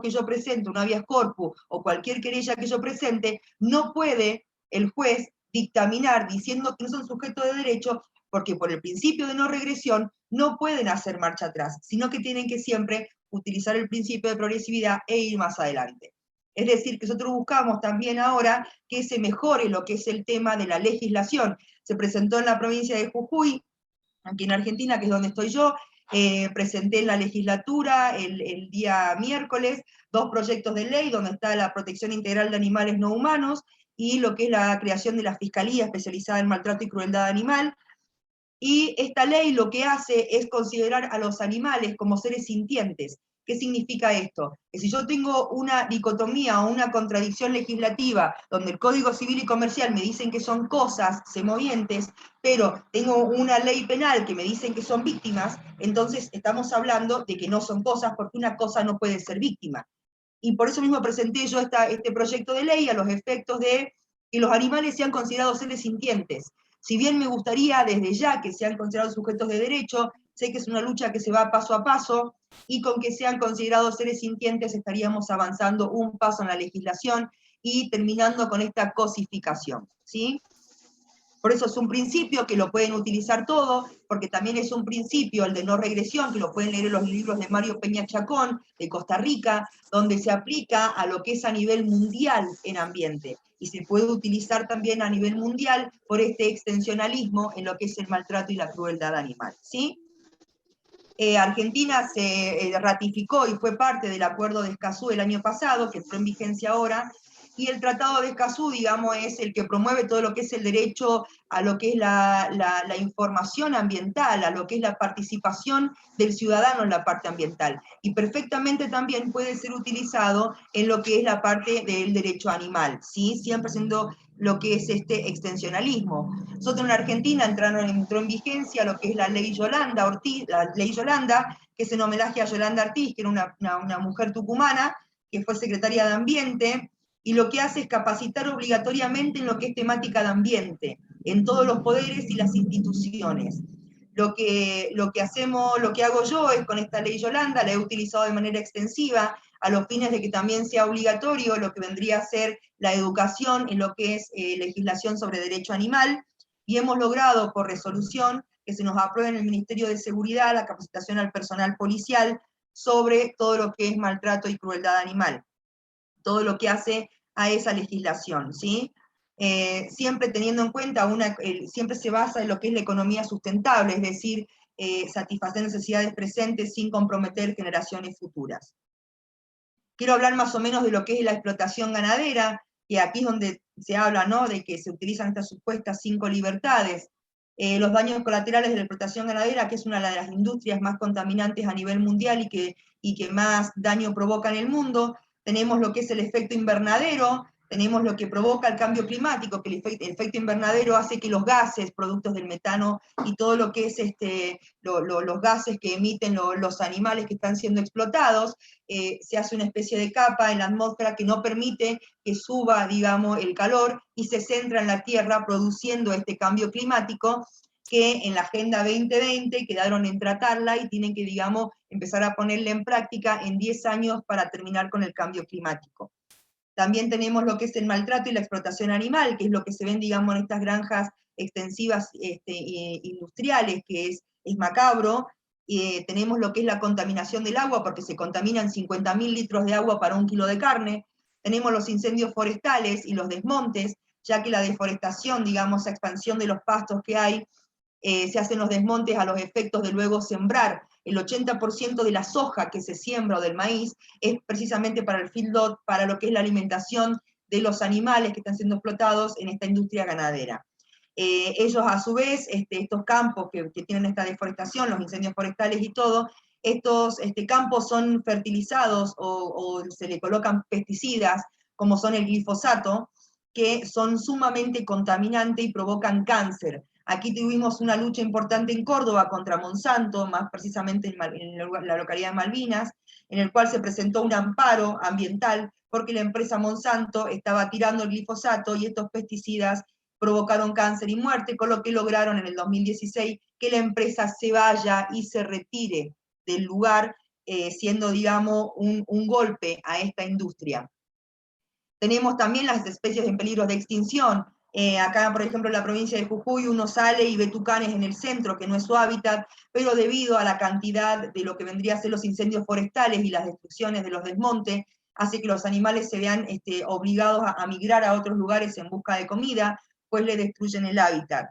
que yo presente, un habeas corpus o cualquier querella que yo presente, no puede el juez dictaminar diciendo que no son sujetos de derecho, porque por el principio de no regresión no pueden hacer marcha atrás, sino que tienen que siempre utilizar el principio de progresividad e ir más adelante. Es decir, que nosotros buscamos también ahora que se mejore lo que es el tema de la legislación. Se presentó en la provincia de Jujuy, aquí en Argentina, que es donde estoy yo, presenté en la legislatura el día miércoles 2 proyectos de ley donde está la protección integral de animales no humanos y lo que es la creación de la Fiscalía especializada en maltrato y crueldad animal. Y esta ley lo que hace es considerar a los animales como seres sintientes. ¿Qué significa esto? Que si yo tengo una dicotomía o una contradicción legislativa donde el Código Civil y Comercial me dicen que son cosas semovientes, pero tengo una ley penal que me dicen que son víctimas, entonces estamos hablando de que no son cosas, porque una cosa no puede ser víctima. Y por eso mismo presenté yo este proyecto de ley a los efectos de que los animales sean considerados seres sintientes. Si bien me gustaría desde ya que sean considerados sujetos de derecho, sé que es una lucha que se va paso a paso, y con que sean considerados seres sintientes estaríamos avanzando un paso en la legislación y terminando con esta cosificación, ¿sí? Por eso es un principio que lo pueden utilizar todo, porque también es un principio, el de no regresión, que lo pueden leer en los libros de Mario Peña Chacón, de Costa Rica, donde se aplica a lo que es a nivel mundial en ambiente. Y se puede utilizar también a nivel mundial por este extensionalismo en lo que es el maltrato y la crueldad animal, ¿sí? Argentina se ratificó y fue parte del Acuerdo de Escazú el año pasado, que entró en vigencia ahora, y el Tratado de Escazú, digamos, es el que promueve todo lo que es el derecho a lo que es la información ambiental, a lo que es la participación del ciudadano en la parte ambiental. Y perfectamente también puede ser utilizado en lo que es la parte del derecho animal, ¿sí? Siempre siendo lo que es este extensionalismo. Nosotros en Argentina entró en vigencia lo que es la ley Yolanda Ortiz, la ley Yolanda, que es en homenaje a Yolanda Ortiz, que era una mujer tucumana, que fue secretaria de Ambiente, y lo que hace es capacitar obligatoriamente en lo que es temática de ambiente, en todos los poderes y las instituciones. Lo que hago yo es con esta ley Yolanda, la he utilizado de manera extensiva, a los fines de que también sea obligatorio lo que vendría a ser la educación en lo que es legislación sobre derecho animal, y hemos logrado por resolución que se nos apruebe en el Ministerio de Seguridad la capacitación al personal policial sobre todo lo que es maltrato y crueldad animal, todo lo que hace a esa legislación, ¿sí? Siempre teniendo en cuenta, siempre se basa en lo que es la economía sustentable, es decir, satisfacer necesidades presentes sin comprometer generaciones futuras. Quiero hablar más o menos de lo que es la explotación ganadera, que aquí es donde se habla, ¿no?, de que se utilizan estas supuestas 5 libertades. Los daños colaterales de la explotación ganadera, que es una de las industrias más contaminantes a nivel mundial y que más daño provoca en el mundo. Tenemos lo que es el efecto invernadero, tenemos lo que provoca el cambio climático, que el efecto invernadero hace que los gases, productos del metano y todo lo que es los gases que emiten los animales que están siendo explotados, se hace una especie de capa en la atmósfera que no permite que suba, digamos, el calor y se centra en la Tierra produciendo este cambio climático que en la Agenda 2020 quedaron en tratarla y tienen que, digamos, empezar a ponerla en práctica en 10 años para terminar con el cambio climático. También tenemos lo que es el maltrato y la explotación animal, que es lo que se ven, digamos, en estas granjas extensivas industriales, que es macabro. Tenemos lo que es la contaminación del agua, porque se contaminan 50.000 litros de agua para 1 kilo de carne. Tenemos los incendios forestales y los desmontes, ya que la deforestación, digamos, esa expansión de los pastos que hay, se hacen los desmontes a los efectos de luego sembrar. El 80% de la soja que se siembra o del maíz es precisamente para el feedlot, para lo que es la alimentación de los animales que están siendo explotados en esta industria ganadera. Ellos a su vez, estos campos que tienen esta deforestación, los incendios forestales y todo, estos campos son fertilizados o se le colocan pesticidas, como son el glifosato, que son sumamente contaminantes y provocan cáncer. Aquí tuvimos una lucha importante en Córdoba contra Monsanto, más precisamente en la localidad de Malvinas, en el cual se presentó un amparo ambiental porque la empresa Monsanto estaba tirando el glifosato y estos pesticidas provocaron cáncer y muerte, con lo que lograron en el 2016 que la empresa se vaya y se retire del lugar, siendo, digamos, un golpe a esta industria. Tenemos también las especies en peligro de extinción. Acá, por ejemplo, en la provincia de Jujuy, uno sale y ve tucanes en el centro, que no es su hábitat, pero debido a la cantidad de lo que vendría a ser los incendios forestales y las destrucciones de los desmontes, hace que los animales se vean obligados a migrar a otros lugares en busca de comida, pues le destruyen el hábitat.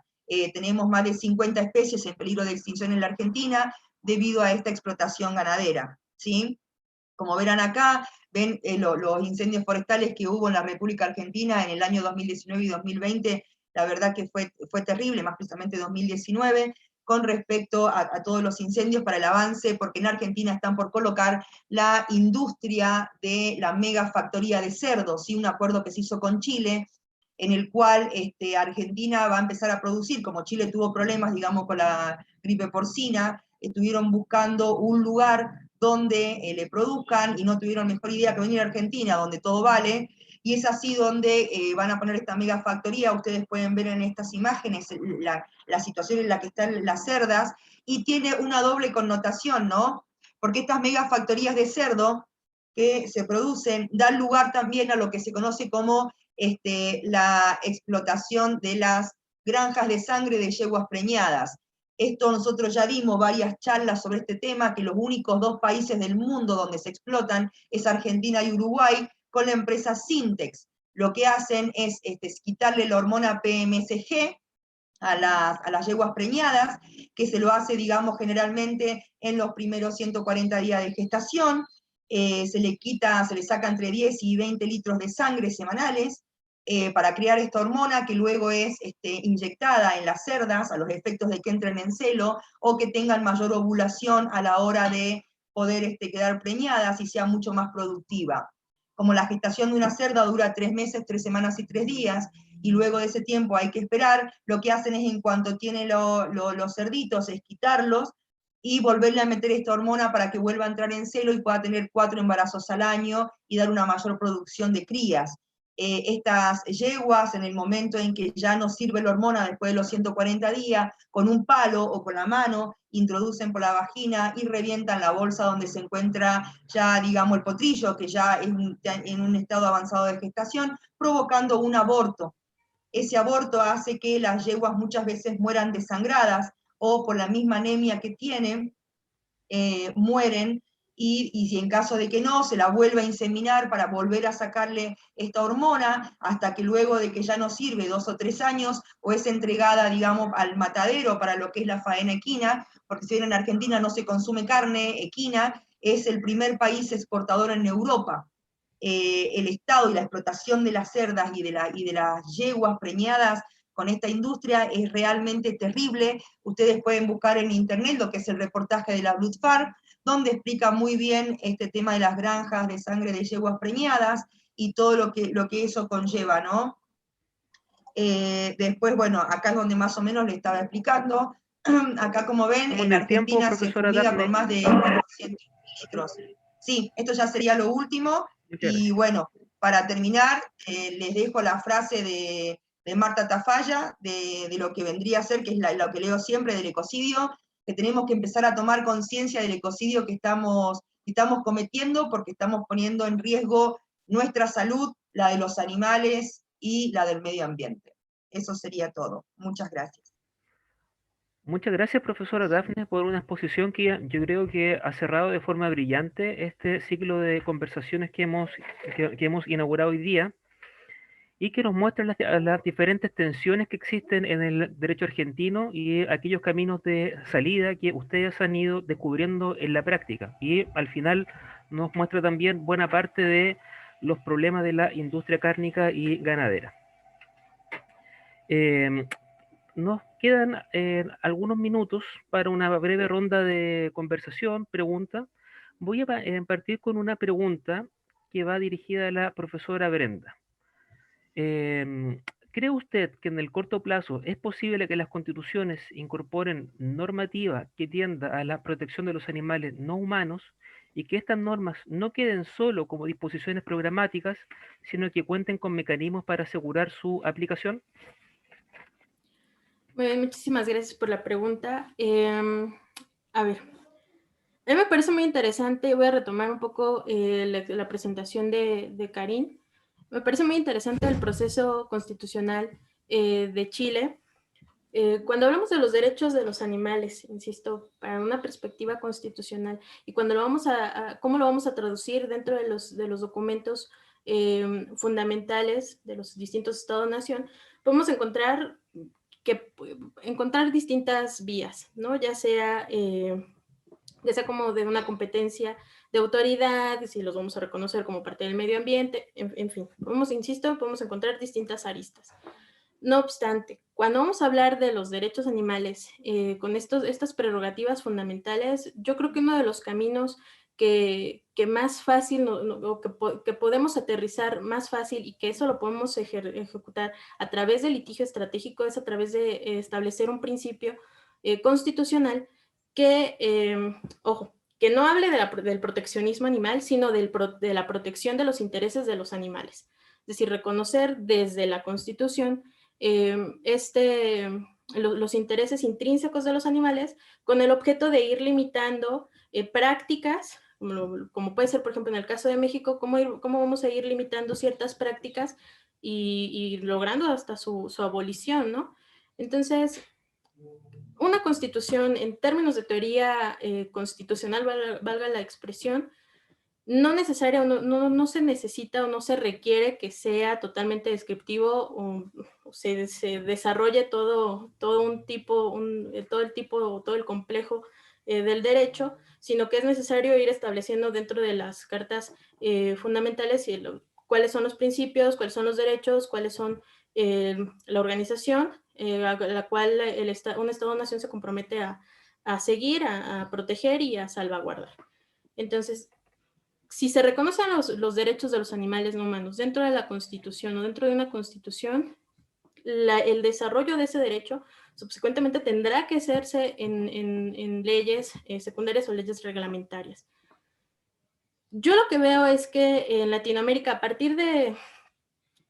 Tenemos más de 50 especies en peligro de extinción en la Argentina debido a esta explotación ganadera, ¿sí? Como verán acá, ven los incendios forestales que hubo en la República Argentina en el año 2019 y 2020, la verdad que fue terrible, más precisamente 2019, con respecto a todos los incendios para el avance, porque en Argentina están por colocar la industria de la megafactoría de cerdos, ¿sí? Un acuerdo que se hizo con Chile, en el cual Argentina va a empezar a producir, como Chile tuvo problemas, digamos, con la gripe porcina, estuvieron buscando un lugar donde le produzcan y no tuvieron mejor idea que venir a Argentina, donde todo vale, y es así donde van a poner esta megafactoría. Ustedes pueden ver en estas imágenes la situación en la que están las cerdas, y tiene una doble connotación, ¿no? Porque estas megafactorías de cerdo que se producen dan lugar también a lo que se conoce como la explotación de las granjas de sangre de yeguas preñadas. Esto nosotros ya dimos varias charlas sobre este tema, que los únicos 2 países del mundo donde se explotan es Argentina y Uruguay, con la empresa Sintex. Lo que hacen es quitarle la hormona PMSG a las yeguas preñadas, que se lo hace, digamos, generalmente en los primeros 140 días de gestación. Se le saca entre 10 y 20 litros de sangre semanales, para crear esta hormona que luego es inyectada en las cerdas a los efectos de que entren en celo o que tengan mayor ovulación a la hora de poder quedar preñadas y sea mucho más productiva. Como la gestación de una cerda dura 3 meses, 3 semanas y 3 días, y luego de ese tiempo hay que esperar, lo que hacen es, en cuanto tienen los cerditos, es quitarlos y volverle a meter esta hormona para que vuelva a entrar en celo y pueda tener 4 embarazos al año y dar una mayor producción de crías. Estas yeguas, en el momento en que ya no sirve la hormona después de los 140 días, con un palo o con la mano, introducen por la vagina y revientan la bolsa donde se encuentra ya, digamos, el potrillo, que ya es en un estado avanzado de gestación, provocando un aborto. Ese aborto hace que las yeguas muchas veces mueran desangradas, o por la misma anemia que tienen, mueren, y si en caso de que no, se la vuelve a inseminar para volver a sacarle esta hormona, hasta que luego de que ya no sirve 2 o 3 años, o es entregada, digamos, al matadero para lo que es la faena equina, porque si bien en Argentina no se consume carne equina, es el primer país exportador en Europa. El estado y la explotación de las cerdas y de las yeguas preñadas con esta industria es realmente terrible. Ustedes pueden buscar en internet lo que es el reportaje de la Blood Farm, donde explica muy bien este tema de las granjas de sangre de yeguas preñadas, y todo lo que eso conlleva, ¿no? Después, bueno, acá es donde más o menos le estaba explicando. Acá, como ven, en Argentina se fumiga con más de 400 litros. Sí, esto ya sería lo último. Y bueno, para terminar, les dejo la frase de Marta Tafalla, de lo que vendría a ser, que es lo que leo siempre, del ecocidio, que tenemos que empezar a tomar conciencia del ecocidio que estamos cometiendo, porque estamos poniendo en riesgo nuestra salud, la de los animales y la del medio ambiente. Eso sería todo. Muchas gracias. Muchas gracias, profesora Dafne, por una exposición que yo creo que ha cerrado de forma brillante este ciclo de conversaciones que hemos inaugurado hoy día y que nos muestra las diferentes tensiones que existen en el derecho argentino y aquellos caminos de salida que ustedes han ido descubriendo en la práctica. Y al final nos muestra también buena parte de los problemas de la industria cárnica y ganadera. Nos quedan algunos minutos para una breve ronda de conversación, pregunta. Voy a partir con una pregunta que va dirigida a la profesora Brenda. ¿Cree usted que en el corto plazo es posible que las constituciones incorporen normativa que tienda a la protección de los animales no humanos y que estas normas no queden solo como disposiciones programáticas, sino que cuenten con mecanismos para asegurar su aplicación? Bueno, muchísimas gracias por la pregunta. A ver, a mí me parece muy interesante, voy a retomar un poco la presentación de Karin. Me parece muy interesante el proceso constitucional de Chile. Cuando hablamos de los derechos de los animales, insisto, para una perspectiva constitucional, y cuando cómo lo vamos a traducir dentro de los documentos fundamentales de los distintos estados-nación, podemos encontrar distintas vías, ¿no? Ya sea como de una competencia de autoridad, si los vamos a reconocer como parte del medio ambiente, en fin, podemos encontrar distintas aristas. No obstante, cuando vamos a hablar de los derechos animales, con estas prerrogativas fundamentales, yo creo que uno de los caminos que más fácil, que podemos aterrizar más fácil y que eso lo podemos ejecutar a través del litigio estratégico es a través de establecer un principio constitucional que, ojo, que no hable del proteccionismo animal, sino de la protección de los intereses de los animales. Es decir, reconocer desde la Constitución los intereses intrínsecos de los animales con el objeto de ir limitando prácticas, como puede ser, por ejemplo, en el caso de México, cómo vamos a ir limitando ciertas prácticas y logrando hasta su abolición, ¿no? Entonces, una constitución, en términos de teoría constitucional, valga la expresión, no se necesita o no se requiere que sea totalmente descriptivo o se desarrolle todo el complejo del derecho, sino que es necesario ir estableciendo dentro de las cartas fundamentales cuáles son los principios, cuáles son los derechos, cuáles son la organización a la cual un Estado-nación se compromete a seguir, a proteger y a salvaguardar. Entonces, si se reconocen los derechos de los animales no humanos dentro de la Constitución o dentro de una Constitución, el desarrollo de ese derecho subsecuentemente tendrá que hacerse en leyes secundarias o leyes reglamentarias. Yo lo que veo es que en Latinoamérica, a partir de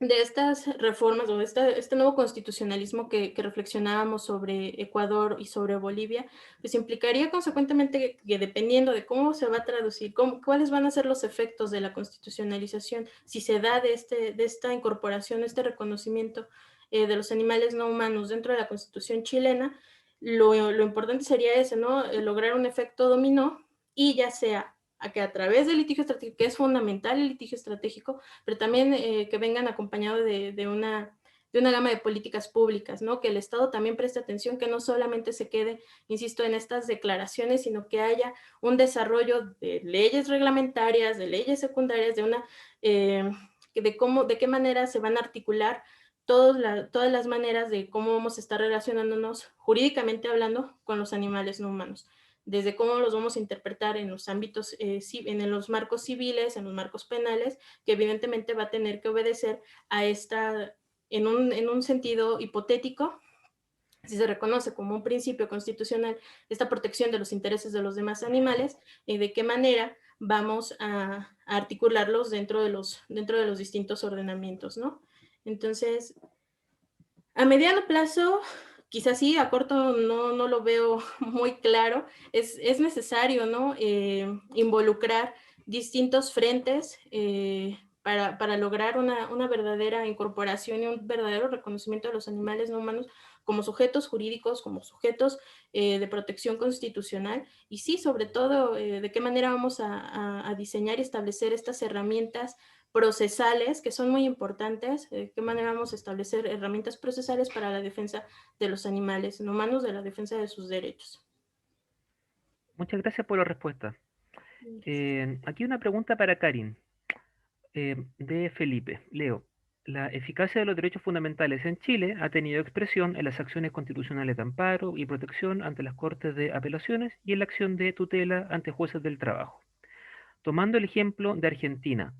estas reformas o este nuevo constitucionalismo que reflexionábamos sobre Ecuador y sobre Bolivia, pues implicaría consecuentemente que dependiendo de cómo se va a traducir, cuáles van a ser los efectos de la constitucionalización, si se da de esta incorporación, este reconocimiento de los animales no humanos dentro de la Constitución chilena, lo importante sería ese, ¿no? Lograr un efecto dominó y ya sea que a través del litigio estratégico, que es fundamental el litigio estratégico, pero también que vengan acompañados de una gama de políticas públicas, ¿no? Que el Estado también preste atención, que no solamente se quede, insisto, en estas declaraciones, sino que haya un desarrollo de leyes reglamentarias, de leyes secundarias, de qué manera se van a articular todas las maneras de cómo vamos a estar relacionándonos jurídicamente hablando con los animales no humanos. desde cómo los vamos a interpretar en los ámbitos, en los marcos civiles, en los marcos penales, que evidentemente va a tener que obedecer a esta, en un sentido hipotético, si se reconoce como un principio constitucional esta protección de los intereses de los demás animales, de qué manera vamos a articularlos dentro de los distintos ordenamientos, ¿no? Entonces, a mediano plazo, quizás sí, a corto no lo veo muy claro, es necesario, ¿no? Involucrar distintos frentes para lograr una verdadera incorporación y un verdadero reconocimiento de los animales no humanos como sujetos jurídicos, como sujetos de protección constitucional, y sí, sobre todo, de qué manera vamos a diseñar y establecer estas herramientas procesales, que son muy importantes, de qué manera vamos a establecer herramientas procesales para la defensa de los animales no humanos, de la defensa de sus derechos. Muchas gracias por la respuesta. Aquí una pregunta para Karin, de Felipe. Leo. La eficacia de los derechos fundamentales en Chile ha tenido expresión en las acciones constitucionales de amparo y protección ante las Cortes de Apelaciones y en la acción de tutela ante jueces del trabajo. Tomando el ejemplo de Argentina,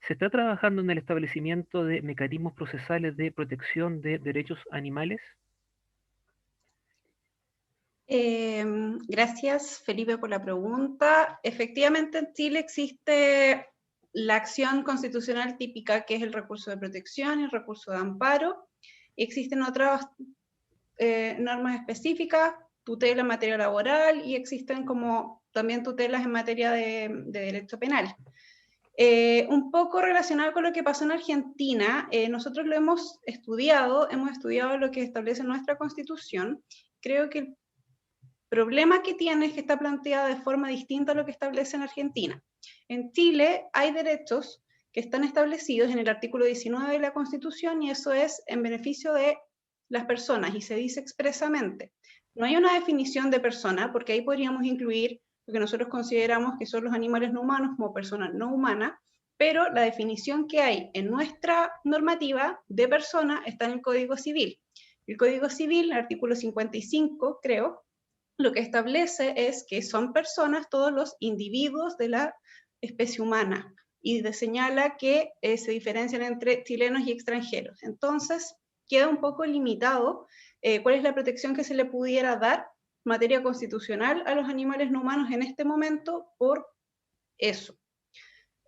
¿se está trabajando en el establecimiento de mecanismos procesales de protección de derechos animales? Gracias, Felipe, por la pregunta. Efectivamente, en Chile existe la acción constitucional típica, que es el recurso de protección y el recurso de amparo. Existen otras normas específicas, tutela en materia laboral, y existen como también tutelas en materia de derecho penal. Un poco relacionado con lo que pasó en Argentina, nosotros lo hemos estudiado lo que establece nuestra Constitución. Creo que el problema que tiene es que está planteada de forma distinta a lo que establece en Argentina. En Chile hay derechos que están establecidos en el artículo 19 de la Constitución, y eso es en beneficio de las personas, y se dice expresamente. No hay una definición de persona, porque ahí podríamos incluir lo que nosotros consideramos que son los animales no humanos como personas no humanas, pero la definición que hay en nuestra normativa de persona está en el Código Civil. El Código Civil, el artículo 55, creo, lo que establece es que son personas todos los individuos de la especie humana, y señala que se diferencian entre chilenos y extranjeros. Entonces, queda un poco limitado cuál es la protección que se le pudiera dar en materia constitucional a los animales no humanos en este momento por eso.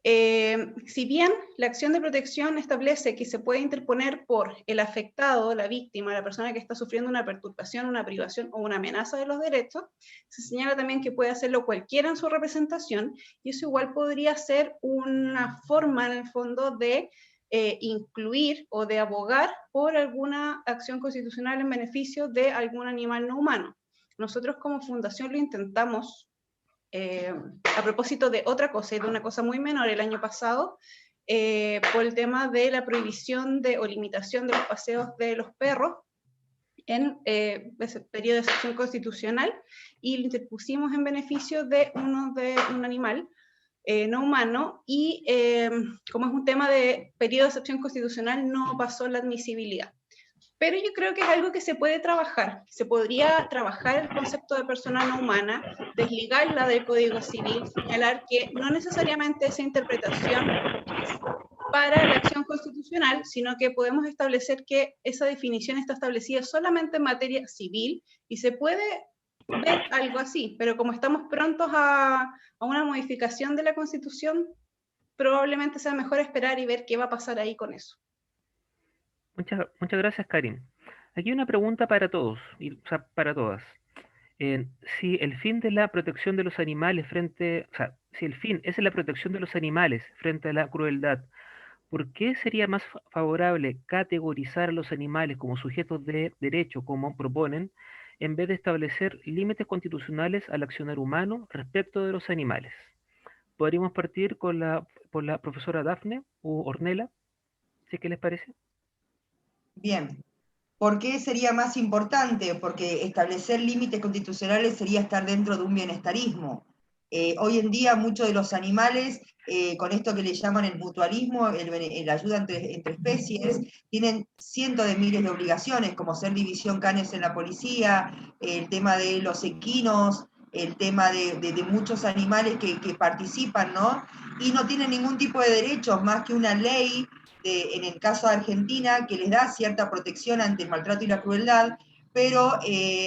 Si bien la acción de protección establece que se puede interponer por el afectado, la víctima, la persona que está sufriendo una perturbación, una privación o una amenaza de los derechos, se señala también que puede hacerlo cualquiera en su representación, y eso igual podría ser una forma, en el fondo, de incluir o de abogar por alguna acción constitucional en beneficio de algún animal no humano. Nosotros como fundación lo intentamos a propósito de otra cosa, de una cosa muy menor el año pasado, por el tema de la prohibición o limitación de los paseos de los perros en ese periodo de excepción constitucional, y lo interpusimos en beneficio de un animal no humano, y como es un tema de periodo de excepción constitucional, no pasó la admisibilidad. Pero yo creo que es algo que se puede trabajar. Se podría trabajar el concepto de persona no humana, desligarla del Código Civil, señalar que no necesariamente esa interpretación es para la acción constitucional, sino que podemos establecer que esa definición está establecida solamente en materia civil, y se puede ver algo así, pero como estamos prontos a una modificación de la Constitución, probablemente sea mejor esperar y ver qué va a pasar ahí con eso. Muchas gracias, Karin. Aquí una pregunta para todos, o sea, para todas. Si el fin de la protección de los animales si el fin es la protección de los animales frente a la crueldad, ¿por qué sería más favorable categorizar a los animales como sujetos de derecho, como proponen, en vez de establecer límites constitucionales al accionar humano respecto de los animales? Podríamos partir por la profesora Dafne u Ornella, si es que les parece. Bien. ¿Por qué sería más importante? Porque establecer límites constitucionales sería estar dentro de un bienestarismo. Hoy en día muchos de los animales, con esto que le llaman el mutualismo, la ayuda entre especies, tienen cientos de miles de obligaciones, como ser división canes en la policía, el tema de los equinos, el tema de muchos animales que participan, ¿no? Y no tienen ningún tipo de derechos más que una ley, en el caso de Argentina, que les da cierta protección ante el maltrato y la crueldad, pero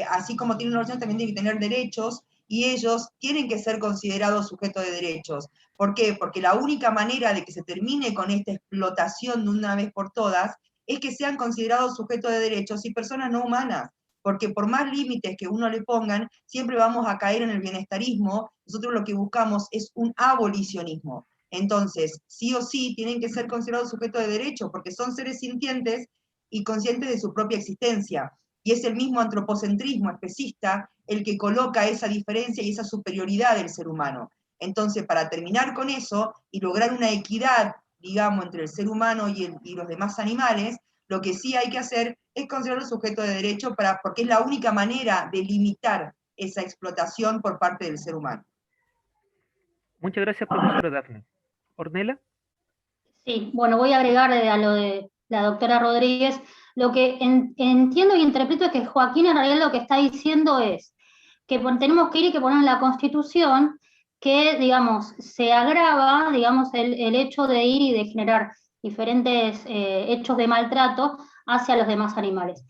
así como tienen una organización, también tienen que tener derechos, y ellos tienen que ser considerados sujetos de derechos. ¿Por qué? Porque la única manera de que se termine con esta explotación de una vez por todas es que sean considerados sujetos de derechos y personas no humanas, porque por más límites que uno le pongan, siempre vamos a caer en el bienestarismo. Nosotros lo que buscamos es un abolicionismo. Entonces, sí o sí, tienen que ser considerados sujetos de derechos, porque son seres sintientes y conscientes de su propia existencia. Y es el mismo antropocentrismo especista el que coloca esa diferencia y esa superioridad del ser humano. Entonces, para terminar con eso y lograr una equidad, digamos, entre el ser humano y los demás animales, lo que sí hay que hacer es considerar los sujetos de derecho, porque es la única manera de limitar esa explotación por parte del ser humano. Muchas gracias, profesora Dafne. ¿Ornella? Sí, bueno, voy a agregar a lo de la doctora Rodríguez. Lo que entiendo y interpreto es que Joaquín en realidad lo que está diciendo es que tenemos que ir y que poner en la Constitución que, digamos, se agrava, digamos, el hecho de ir y de generar diferentes hechos de maltrato hacia los demás animales.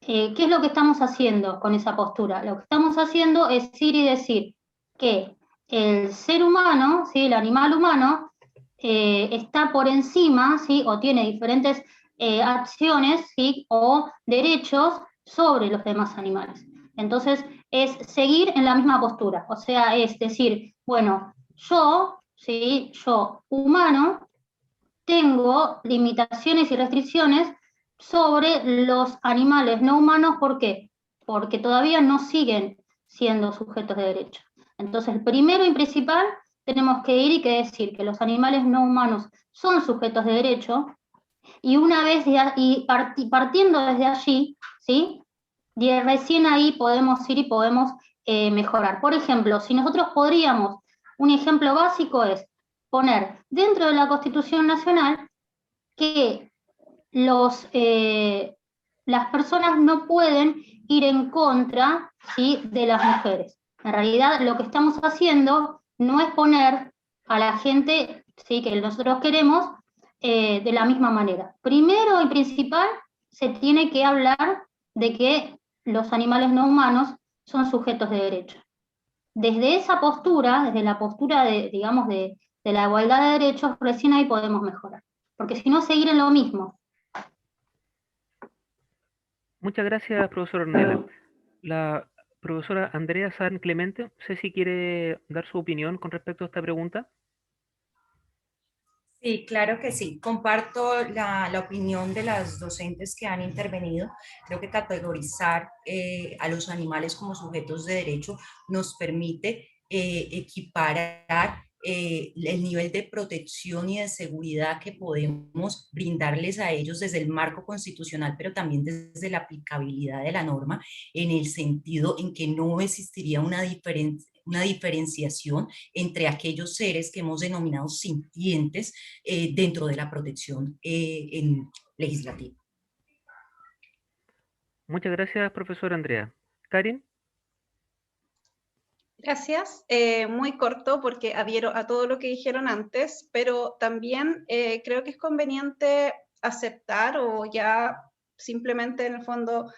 ¿Qué es lo que estamos haciendo con esa postura? Lo que estamos haciendo es ir y decir que el ser humano, ¿sí?, el animal humano, está por encima, ¿sí?, o tiene diferentes acciones, ¿sí?, o derechos sobre los demás animales. Entonces, es seguir en la misma postura, o sea, es decir, bueno, ¿sí?, yo humano, tengo limitaciones y restricciones sobre los animales no humanos. ¿Por qué? Porque todavía no siguen siendo sujetos de derecho. Entonces, primero y principal, tenemos que ir y que decir que los animales no humanos son sujetos de derecho, y una vez partiendo desde allí, ¿sí?, recién ahí podemos ir y podemos mejorar. Por ejemplo, si nosotros podríamos, un ejemplo básico es poner dentro de la Constitución Nacional que las personas no pueden ir en contra, ¿sí?, de las mujeres. En realidad, lo que estamos haciendo no es poner a la gente, ¿sí?, que nosotros queremos de la misma manera. Primero y principal, se tiene que hablar de que los animales no humanos son sujetos de derecho. Desde esa postura, desde la postura digamos, de la igualdad de derechos, recién ahí podemos mejorar. Porque si no, seguir en lo mismo. Muchas gracias, profesora Ornella. La profesora Andrea San Clemente, no sé si quiere dar su opinión con respecto a esta pregunta. Sí, claro que sí. Comparto la opinión de las docentes que han intervenido. Creo que categorizar a los animales como sujetos de derecho nos permite equiparar el nivel de protección y de seguridad que podemos brindarles a ellos desde el marco constitucional, pero también desde la aplicabilidad de la norma, en el sentido en que no existiría una diferenciación entre aquellos seres que hemos denominado sintientes dentro de la protección legislativa. Muchas gracias, profesora Andrea. Karin. Gracias. Muy corto porque adhiero a todo lo que dijeron antes, pero también creo que es conveniente aceptar o ya simplemente en el fondo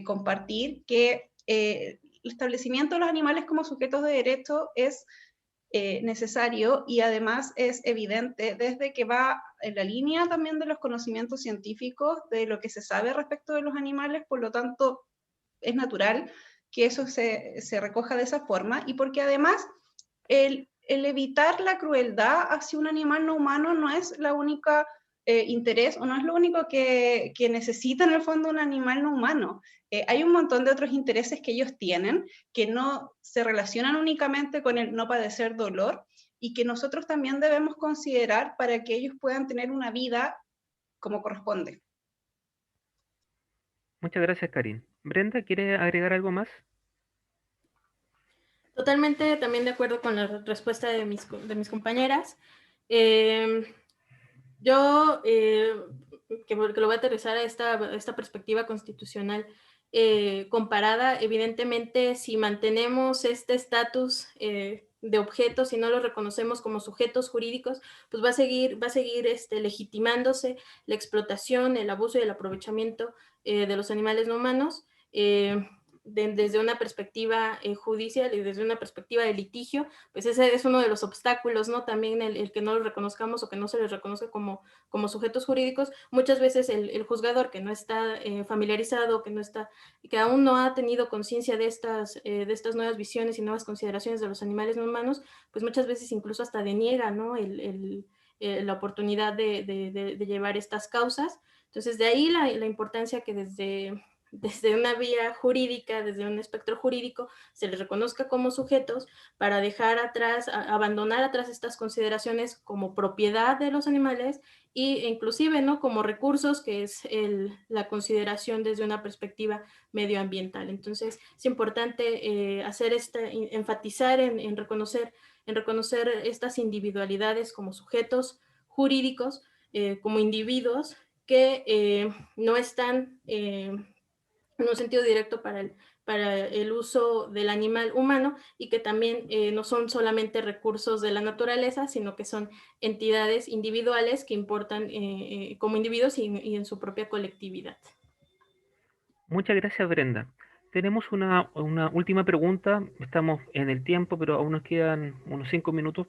compartir que el establecimiento de los animales como sujetos de derecho es necesario y además es evidente desde que va en la línea también de los conocimientos científicos, de lo que se sabe respecto de los animales, por lo tanto es natural que eso se recoja de esa forma, y porque además el evitar la crueldad hacia un animal no humano no es la única interés, o no es lo único que necesita en el fondo un animal no humano. Hay un montón de otros intereses que ellos tienen, que no se relacionan únicamente con el no padecer dolor, y que nosotros también debemos considerar para que ellos puedan tener una vida como corresponde. Muchas gracias, Karin. Brenda, ¿quiere agregar algo más? Totalmente también de acuerdo con la respuesta de mis compañeras. Yo, que lo voy a aterrizar a esta perspectiva constitucional, comparada. Evidentemente, si mantenemos este estatus de objetos y no los reconocemos como sujetos jurídicos, pues va a seguir legitimándose la explotación, el abuso y el aprovechamiento de los animales no humanos, desde una perspectiva judicial y desde una perspectiva de litigio. Pues ese es uno de los obstáculos, ¿no? También el que no los reconozcamos o que no se les reconozca como sujetos jurídicos. Muchas veces el juzgador que no está familiarizado, que aún no ha tenido conciencia de estas nuevas visiones y nuevas consideraciones de los animales no humanos, pues muchas veces incluso hasta deniega, ¿no? La oportunidad de llevar estas causas. Entonces, de ahí la importancia que desde una vía jurídica, desde un espectro jurídico, se les reconozca como sujetos para dejar atrás, abandonar atrás estas consideraciones como propiedad de los animales e inclusive, ¿no? Como recursos, que es la consideración desde una perspectiva medioambiental. Entonces, es importante enfatizar en reconocer estas individualidades como sujetos jurídicos, como individuos que no están en un sentido directo para el uso del animal humano, y que también no son solamente recursos de la naturaleza, sino que son entidades individuales que importan como individuos y en su propia colectividad. Muchas gracias, Brenda. Tenemos una última pregunta. Estamos en el tiempo, pero aún nos quedan unos 5 minutos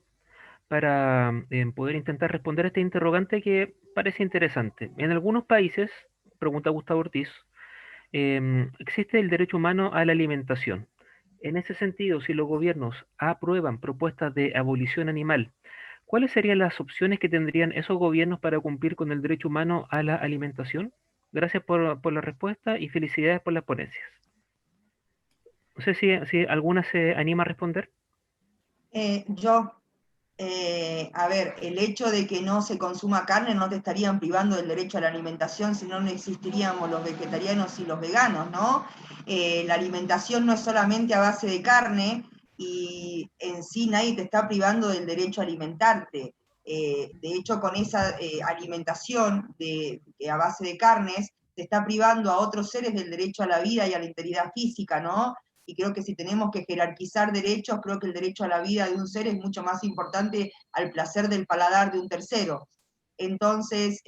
para poder intentar responder a este interrogante que parece interesante. En algunos países, pregunta Gustavo Ortiz, existe el derecho humano a la alimentación. En ese sentido, si los gobiernos aprueban propuestas de abolición animal, ¿cuáles serían las opciones que tendrían esos gobiernos para cumplir con el derecho humano a la alimentación? Gracias por la respuesta y felicidades por las ponencias. No sé si alguna se anima a responder. A ver, el hecho de que no se consuma carne no te estarían privando del derecho a la alimentación, si no, no existiríamos los vegetarianos y los veganos, ¿no? La alimentación no es solamente a base de carne, y en sí nadie te está privando del derecho a alimentarte. De hecho, con esa alimentación a base de carnes, te está privando a otros seres del derecho a la vida y a la integridad física, ¿no? Y creo que si tenemos que jerarquizar derechos, creo que el derecho a la vida de un ser es mucho más importante al placer del paladar de un tercero. Entonces,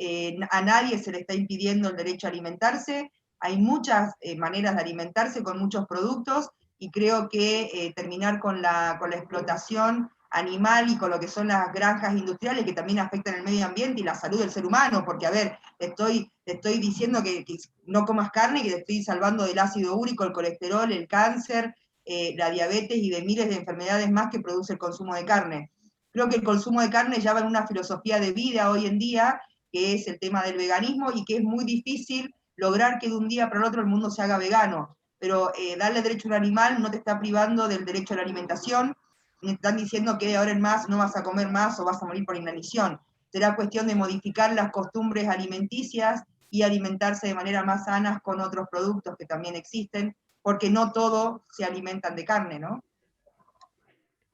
a nadie se le está impidiendo el derecho a alimentarse. Hay muchas maneras de alimentarse con muchos productos, y creo que terminar con la explotación animal y con lo que son las granjas industriales, que también afectan el medio ambiente y la salud del ser humano, porque, a ver, te estoy diciendo que no comas carne, que te estoy salvando del ácido úrico, el colesterol, el cáncer, la diabetes y de miles de enfermedades más que produce el consumo de carne. Creo que el consumo de carne ya va en una filosofía de vida hoy en día, que es el tema del veganismo, y que es muy difícil lograr que de un día para el otro el mundo se haga vegano. Pero darle derecho a un animal no te está privando del derecho a la alimentación, ni están diciendo que de ahora en más no vas a comer más o vas a morir por inanición. Será cuestión de modificar las costumbres alimenticias y alimentarse de manera más sana con otros productos que también existen, porque no todos se alimentan de carne, ¿no?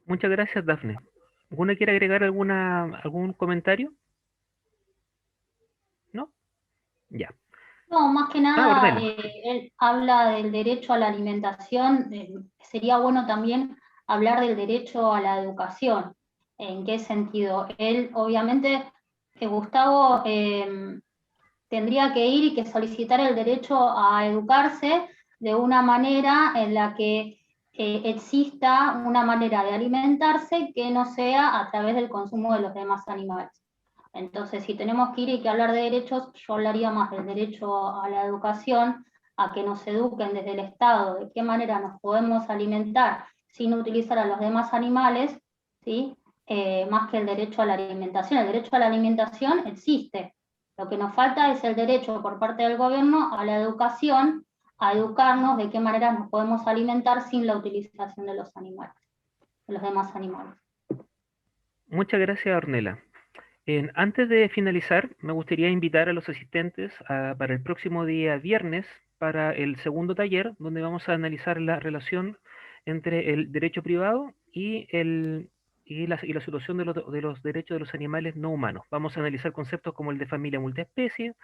Muchas gracias, Dafne. ¿Alguna quiere agregar algún comentario? ¿No? Ya. No, más que nada, Ornella. él habla del derecho a la alimentación. Sería bueno también hablar del derecho a la educación. ¿En qué sentido? Él, obviamente, que Gustavo tendría que ir y que solicitar el derecho a educarse de una manera en la que exista una manera de alimentarse que no sea a través del consumo de los demás animales. Entonces, si tenemos que ir y que hablar de derechos, yo hablaría más del derecho a la educación, a que nos eduquen desde el Estado, de qué manera nos podemos alimentar sin utilizar a los demás animales, ¿sí? Más que el derecho a la alimentación. El derecho a la alimentación existe. Lo que nos falta es el derecho por parte del gobierno a la educación, a educarnos de qué manera nos podemos alimentar sin la utilización de los animales, de los demás animales. Muchas gracias, Ornella. Antes de finalizar, me gustaría invitar a los asistentes para el próximo día viernes para el segundo taller, donde vamos a analizar la relación entre el derecho privado y la situación de los derechos de los animales no humanos. Vamos a analizar conceptos como el de familia multiespecie,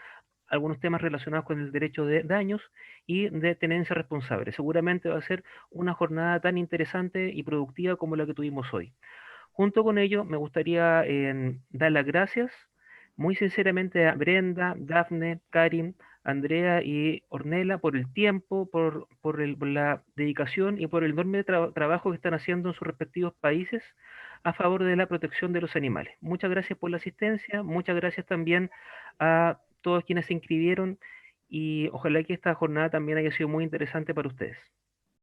algunos temas relacionados con el derecho de daños y de tenencia responsable. Seguramente va a ser una jornada tan interesante y productiva como la que tuvimos hoy. Junto con ello, me gustaría dar las gracias muy sinceramente a Brenda, Dafne, Karin, Andrea y Ornella por el tiempo, por la dedicación y por el enorme trabajo que están haciendo en sus respectivos países a favor de la protección de los animales. Muchas gracias por la asistencia, muchas gracias también a todos quienes se inscribieron y ojalá que esta jornada también haya sido muy interesante para ustedes.